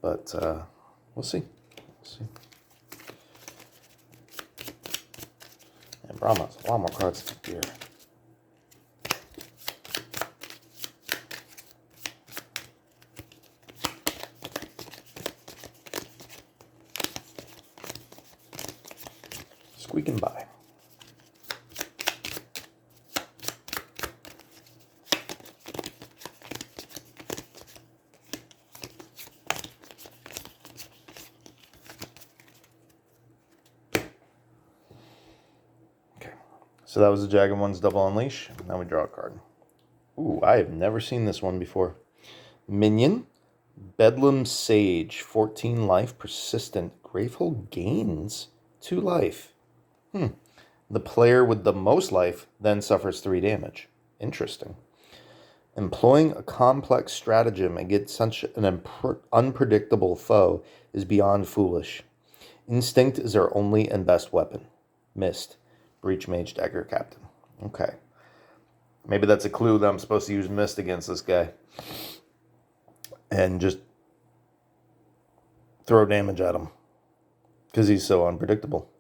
But we'll see. And Brahma's a lot more cards here. Squeaking by. So that was the Jagged One's Double Unleash. Now we draw a card. Ooh, I have never seen this one before. Minion, Bedlam Sage, 14 life, persistent. Gravehold gains 2 life. The player with the most life then suffers 3 damage. Interesting. Employing a complex stratagem against such an unpredictable foe is beyond foolish. Instinct is our only and best weapon. Missed. Breach Mage Dagger Captain. Okay. Maybe that's a clue that I'm supposed to use Mist against this guy. And just throw damage at him. Because he's so unpredictable.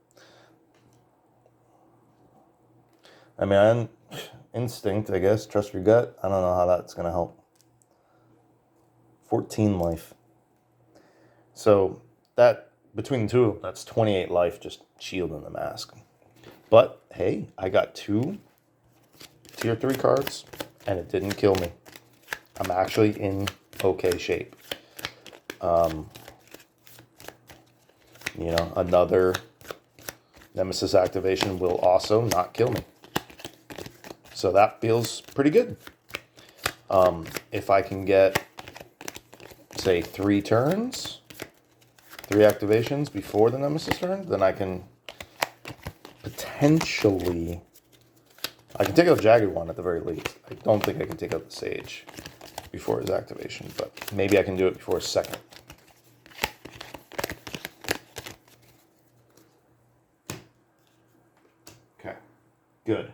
I mean, Instinct, I guess. Trust your gut. I don't know how that's going to help. 14 life. So, that, between the two, that's 28 life just shielding the mask. But, hey, I got 2 tier 3 cards, and it didn't kill me. I'm actually in okay shape. You know, another Nemesis activation will also not kill me. So that feels pretty good. If I can get, say, 3 turns, 3 activations before the Nemesis turn, then I can potentially, I can take out Jagged One at the very least. I don't think I can take out the Sage before his activation, but maybe I can do it before his second. Okay, good.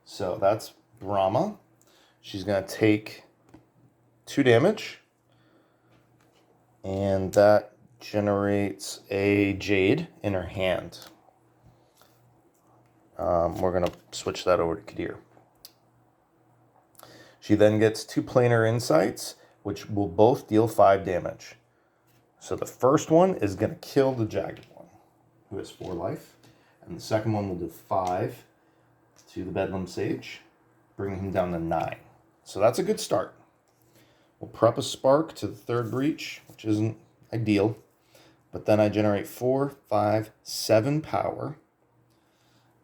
So that's Brahma. She's going to take 2 damage, and that generates a Jade in her hand. We're going to switch that over to Kadir. She then gets 2 planar insights, which will both deal 5 damage. So the first one is going to kill the Jagged One, who has 4 life. And the second one will do 5 to the Bedlam Sage, bringing him down to 9. So that's a good start. We'll prep a Spark to the 3rd breach, which isn't ideal. But then I generate 4, 5, 7 power.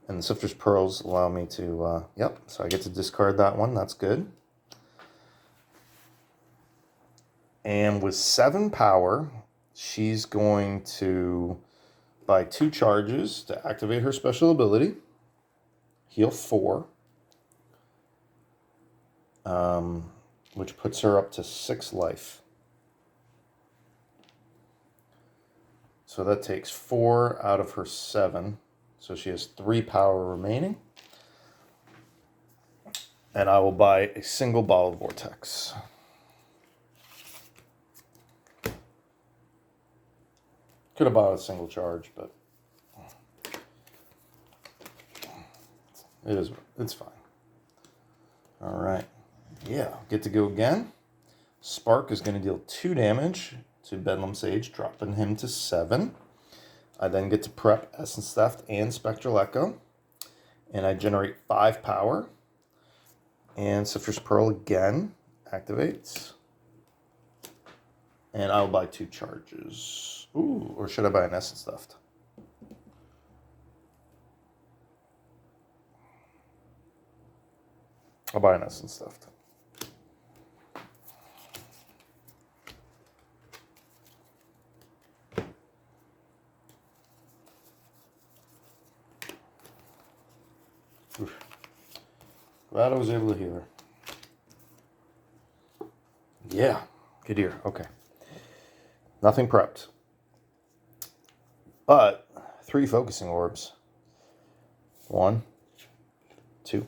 And the Sifter's Pearls allow me to, so I get to discard that one. That's good. And with 7 power, she's going to buy 2 charges to activate her special ability. Heal 4. which puts her up to 6 life. So that takes 4 out of her 7. So she has 3 power remaining. And I will buy a single bottle of Vortex. Could have bought a single charge, but it's fine. All right. Yeah, get to go again. Spark is going to deal 2 damage to Bedlam Sage, dropping him to 7. I then get to prep Essence Theft and Spectral Echo. And I generate 5 power. And Sifter's Pearl again activates. And I'll buy 2 charges. Ooh, or should I buy an Essence Theft? I'll buy an Essence Theft. Oof. Glad I was able to heal her. Yeah, Kadir, okay. Nothing prepped. But 3 focusing orbs. 1, 2,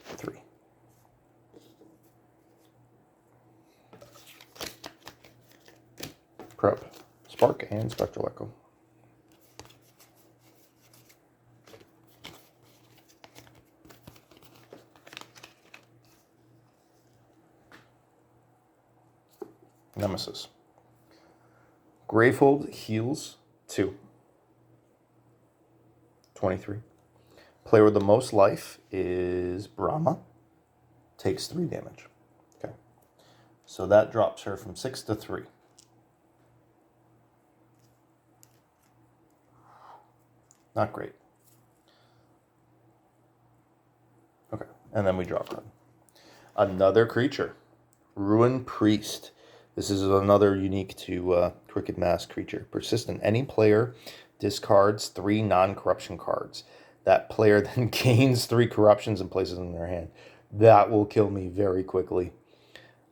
3. Prep, Spark, and Spectral Echo. Nemesis. Gravehold heals 2. 23. Player with the most life is Brahma. Takes 3 damage. Okay. So that drops her from 6 to 3. Not great. Okay. And then we draw a card. Another creature. Ruin Priest. This is another unique to Crooked Mask creature. Persistent. Any player discards 3 non-corruption cards. That player then gains 3 corruptions and places them in their hand. That will kill me very quickly.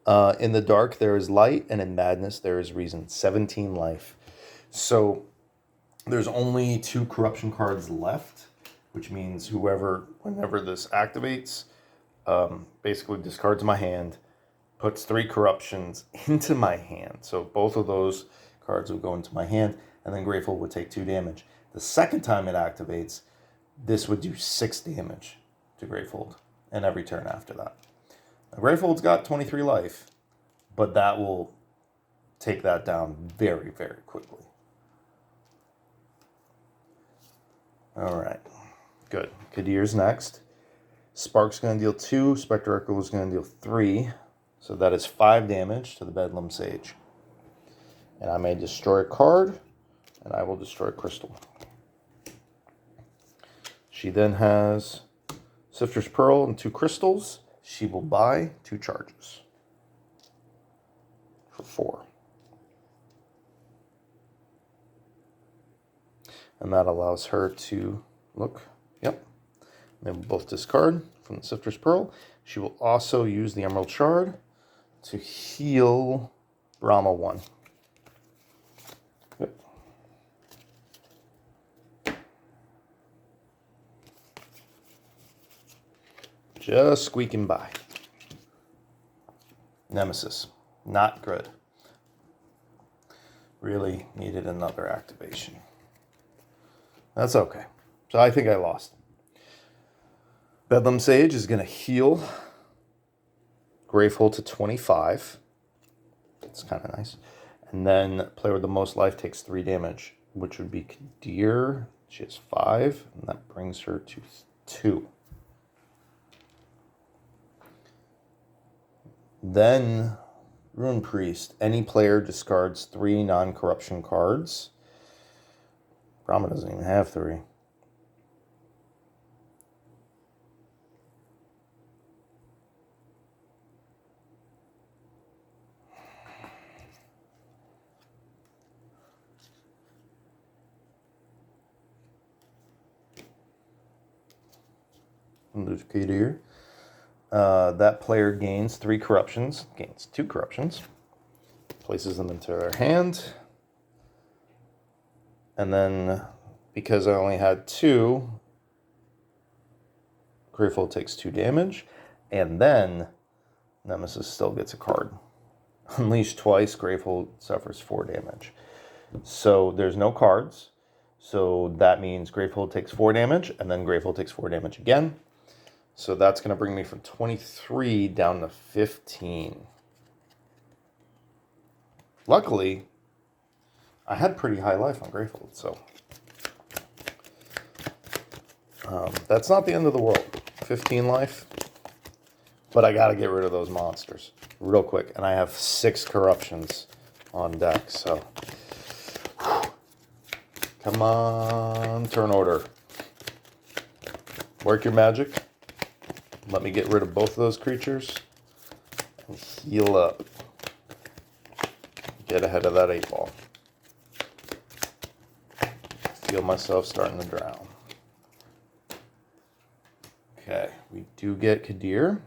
In the dark, there is light, and in madness, there is reason. 17 life. So there's only 2 corruption cards left, which means whenever this activates, basically discards my hand, puts 3 corruptions into my hand. So both of those cards will go into my hand, and then Grateful would take 2 damage. The second time it activates, this would do 6 damage to Gravehold, and every turn after that. Now, Gravehold's got 23 life, but that will take that down very, very quickly. All right, good. Kadir's next. Spark's going to deal 2. Spectre Echo is going to deal 3. So that is 5 damage to the Bedlam Sage. And I may destroy a card, and I will destroy a crystal. She then has Sifter's Pearl and 2 crystals. She will buy 2 charges for 4. And that allows her to look. Yep. They will both discard from the Sifter's Pearl. She will also use the Emerald Shard to heal Brahma 1. Yep. Just squeaking by. Nemesis. Not good. Really needed another activation. That's okay. So I think I lost. Bedlam Sage is going to heal Gravehold to 25. That's kind of nice. And then player with the most life takes 3 damage, which would be Kadir. She has 5, and that brings her to 2. Then Ruin Priest. Any player discards 3 non-corruption cards. Brahma doesn't even have 3. And there's Kadir. That player gains 3 corruptions, gains 2 corruptions, places them into their hand. And then, because I only had 2, Gravehold takes 2 damage. And then, Nemesis still gets a card. Unleashed twice, Gravehold suffers 4 damage. So there's no cards. So that means Gravehold takes 4 damage, and then Gravehold takes 4 damage again. So that's going to bring me from 23 down to 15. Luckily, I had pretty high life on Gravehold, so that's not the end of the world. 15 life, but I got to get rid of those monsters real quick, and I have 6 corruptions on deck, so come on, turn order. Work your magic. Let me get rid of both of those creatures and heal up. Get ahead of that 8 ball. Feel myself starting to drown. Okay, we do get Kadir.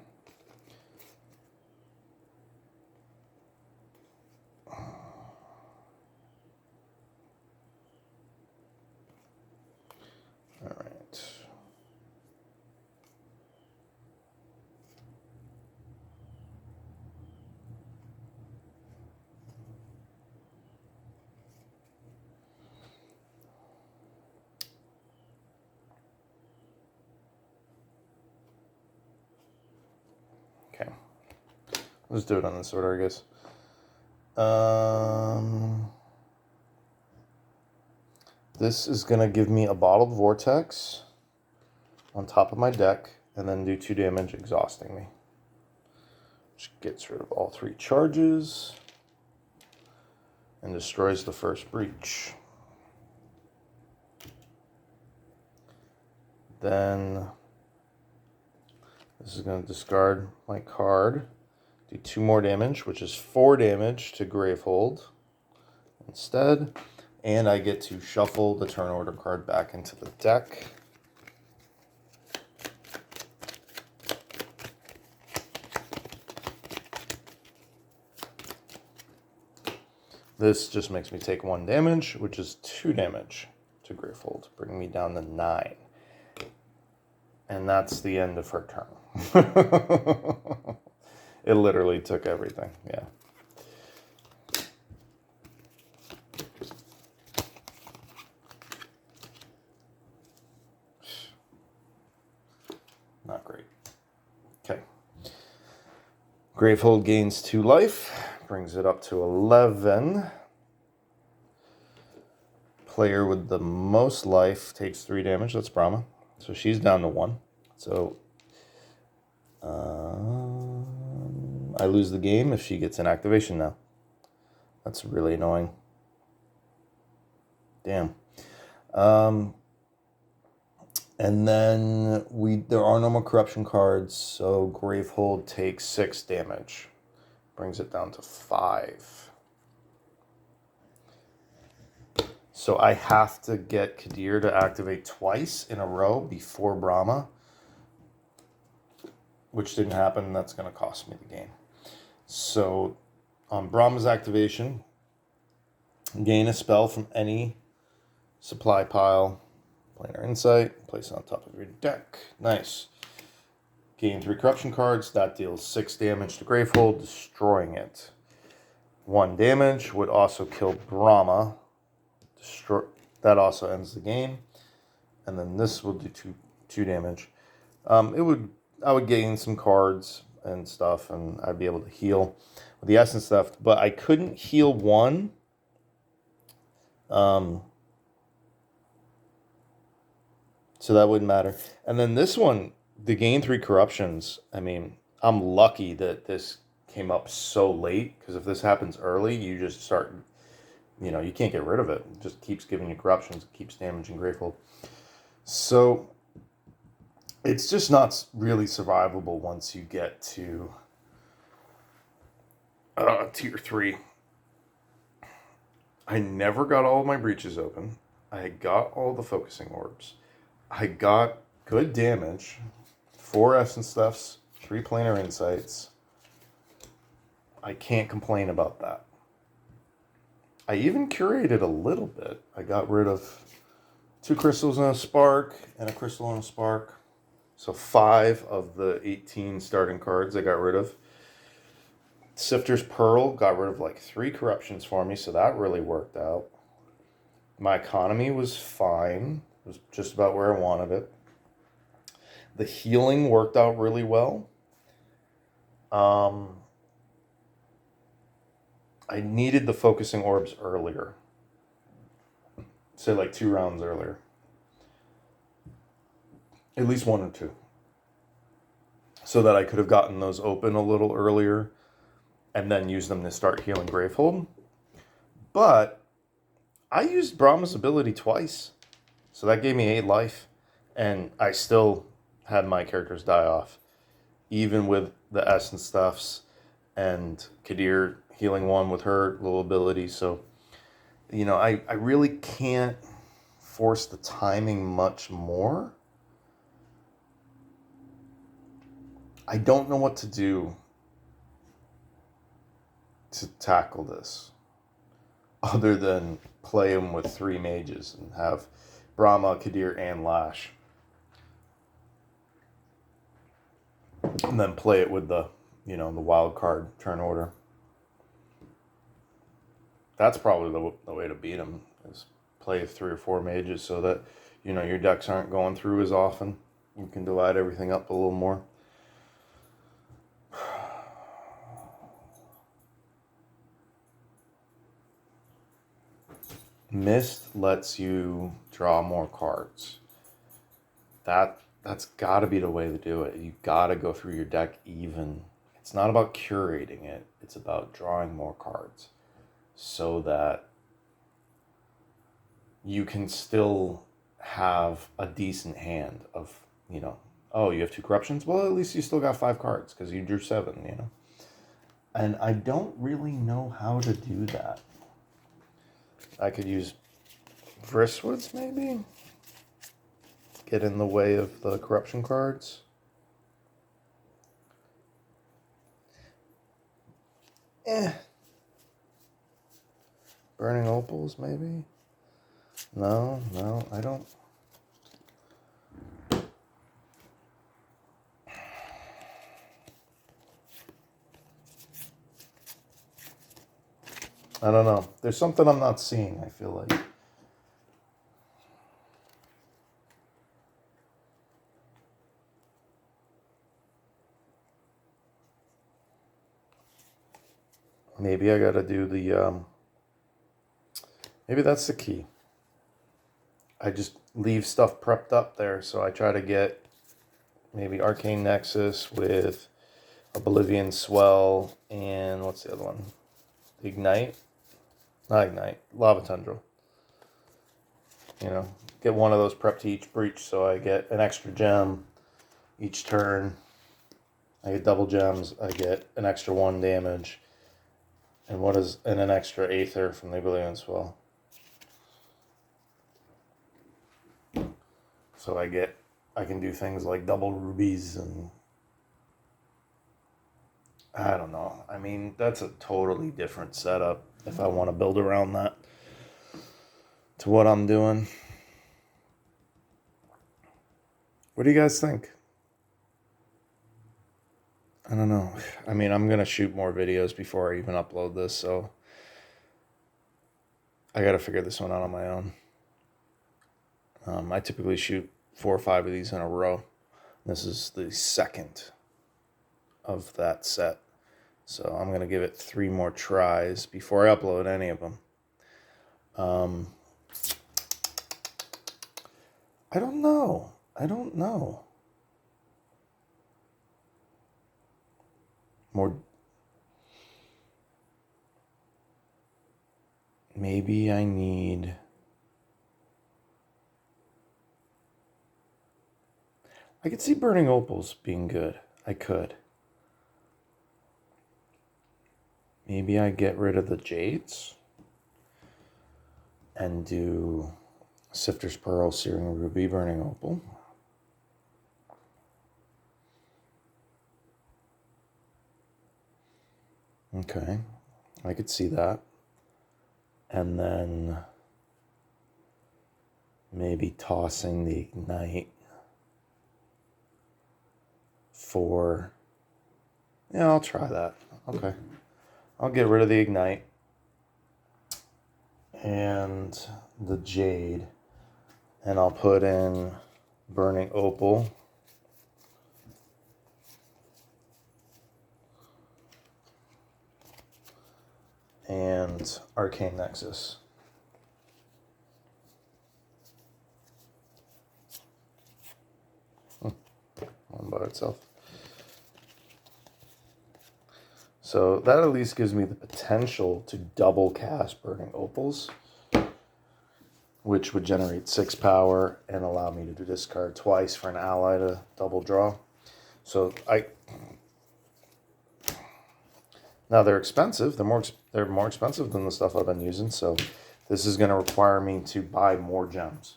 All right. Okay. Let's do it on this order, I guess. This is going to give me a Bottled Vortex on top of my deck, and then do 2 damage, exhausting me. Which gets rid of all 3 charges and destroys the first breach. Then this is going to discard my card, do 2 more damage, which is 4 damage to Gravehold instead. And I get to shuffle the turn order card back into the deck. This just makes me take 1 damage, which is 2 damage to Gravehold, bringing me down to 9. And that's the end of her turn. It literally took everything, yeah. Not great. Okay. Gravehold gains 2 life, brings it up to 11. Player with the most life takes 3 damage. That's Brahma. So she's down to 1. So I lose the game if she gets an activation now. That's really annoying. Damn. And then there are no more corruption cards, so Gravehold takes 6 damage. Brings it down to 5. So I have to get Kadir to activate twice in a row before Brahma, which didn't happen, and that's going to cost me the game. So on Brahma's activation, gain a spell from any supply pile. Planar Insight, place it on top of your deck. Nice. Gain 3 corruption cards. That deals 6 damage to Gravehold, destroying it. 1 damage would also kill Brahma. That also ends the game. And then this will do 2 damage. I would gain some cards and stuff, and I'd be able to heal with the essence left. But I couldn't heal 1. So that wouldn't matter. And then this one, the gain 3 corruptions, I mean, I'm lucky that this came up so late, because if this happens early, you just start, you can't get rid of it. It just keeps giving you corruptions, it keeps damaging Gravehold. So it's just not really survivable once you get to tier 3. I never got all of my breaches open. I got all the focusing orbs. I got good damage, 4 essence thefts, 3 planar insights. I can't complain about that. I even curated a little bit. I got rid of 2 crystals and a spark, and a crystal and a spark. So 5 of the 18 starting cards I got rid of. Sifter's Pearl got rid of like 3 corruptions for me, so that really worked out. My economy was fine. It was just about where I wanted it. The healing worked out really well. I needed the focusing orbs earlier. Say like 2 rounds earlier. At least 1 or 2. So that I could have gotten those open a little earlier and then used them to start healing Gravehold. But I used Brahma's ability twice. So that gave me 8 life. And I still had my characters die off. Even with the Essence stuffs and Kadir healing 1 with her little ability. So, you know, I really can't force the timing much more. I don't know what to do to tackle this other than play him with 3 mages and have Brahma, Kadir, and Lash. And then play it with the, you know, the wild card turn order. That's probably the way to beat him, is play 3 or 4 mages so that, you know, your decks aren't going through as often. You can divide everything up a little more. Mist lets you draw more cards. That's got to be the way to do it. You got to go through your deck even. It's not about curating it. It's about drawing more cards so that you can still have a decent hand of, you know, oh, you have 2 corruptions? Well, at least you still got 5 cards because you drew 7, you know. And I don't really know how to do that. I could use Vrisswoods, maybe? Get in the way of the corruption cards. Burning Opals, maybe? No, I don't. I don't know. There's something I'm not seeing, I feel like. Maybe I gotta do the, maybe that's the key. I just leave stuff prepped up there, so I try to get maybe Arcane Nexus with Oblivion Swell, and what's the other one? Ignite? Not Ignite, Lava Tundra. You know, get one of those prepped to each breach, so I get an extra gem each turn. I get double gems, I get an extra 1 damage. And an extra Aether from the Oblivion Swell. So I can do things like double rubies and I don't know. I mean, that's a totally different setup if I want to build around that to what I'm doing. What do you guys think? I don't know. I mean, I'm going to shoot more videos before I even upload this, so I got to figure this one out on my own. I typically shoot 4 or 5 of these in a row. This is the second of that set. So I'm going to give it 3 more tries before I upload any of them. I don't know. More. Maybe I need. I could see Burning Opals being good. I could. Maybe I get rid of the Jades and do Sifter's Pearl, Searing Ruby, Burning Opal. Okay, I could see that. And then maybe tossing the Ignite for... Yeah, I'll try that. Okay. I'll get rid of the Ignite and the Jade, and I'll put in Burning Opal. And Arcane Nexus. One by itself. So that at least gives me the potential to double cast Burning Opals, which would generate 6 power and allow me to discard twice for an ally to double draw. So now they're expensive. They're more expensive than the stuff I've been using. So this is going to require me to buy more gems.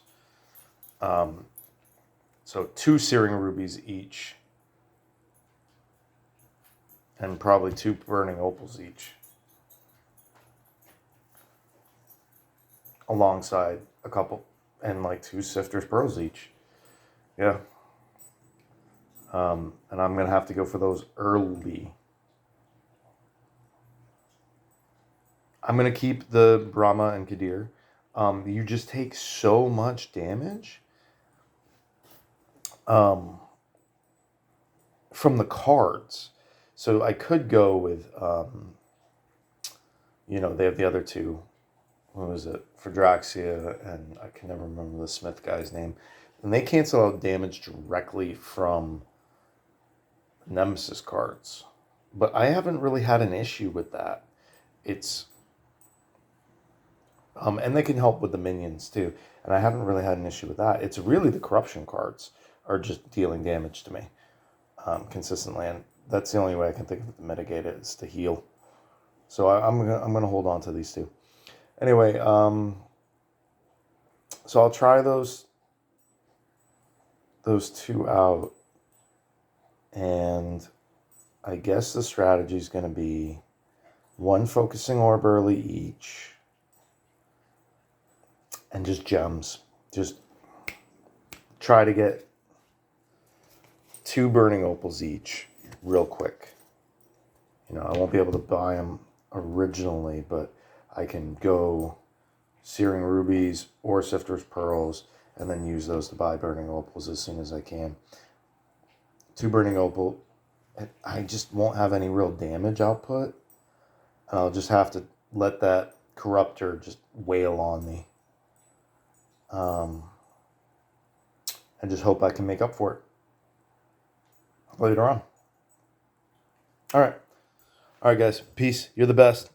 So 2 Searing Rubies each, and probably 2 Burning Opals each, alongside a couple, and like 2 Sifter's Pearls each. Yeah. And I'm going to have to go for those early. I'm going to keep the Brahma and Kadir. You just take so much damage from the cards. So I could go with, they have the other 2. What was it? For Draxia, and I can never remember the Smith guy's name. And they cancel out damage directly from Nemesis cards. But I haven't really had an issue with that. It's... and they can help with the minions too. And I haven't really had an issue with that. It's really the corruption cards are just dealing damage to me consistently. And that's the only way I can think of to mitigate it, is to heal. So I'm gonna hold on to these 2. Anyway, so I'll try those 2 out. And I guess the strategy is going to be 1 focusing orb early each. And just gems. Just try to get 2 Burning Opals each real quick. I won't be able to buy them originally, but I can go Searing Rubies or Sifter's Pearls and then use those to buy Burning Opals as soon as I can. 2 Burning Opal. I just won't have any real damage output. And I'll just have to let that Corruptor just wail on me. And just hope I can make up for it later on. All right, guys. Peace. You're the best.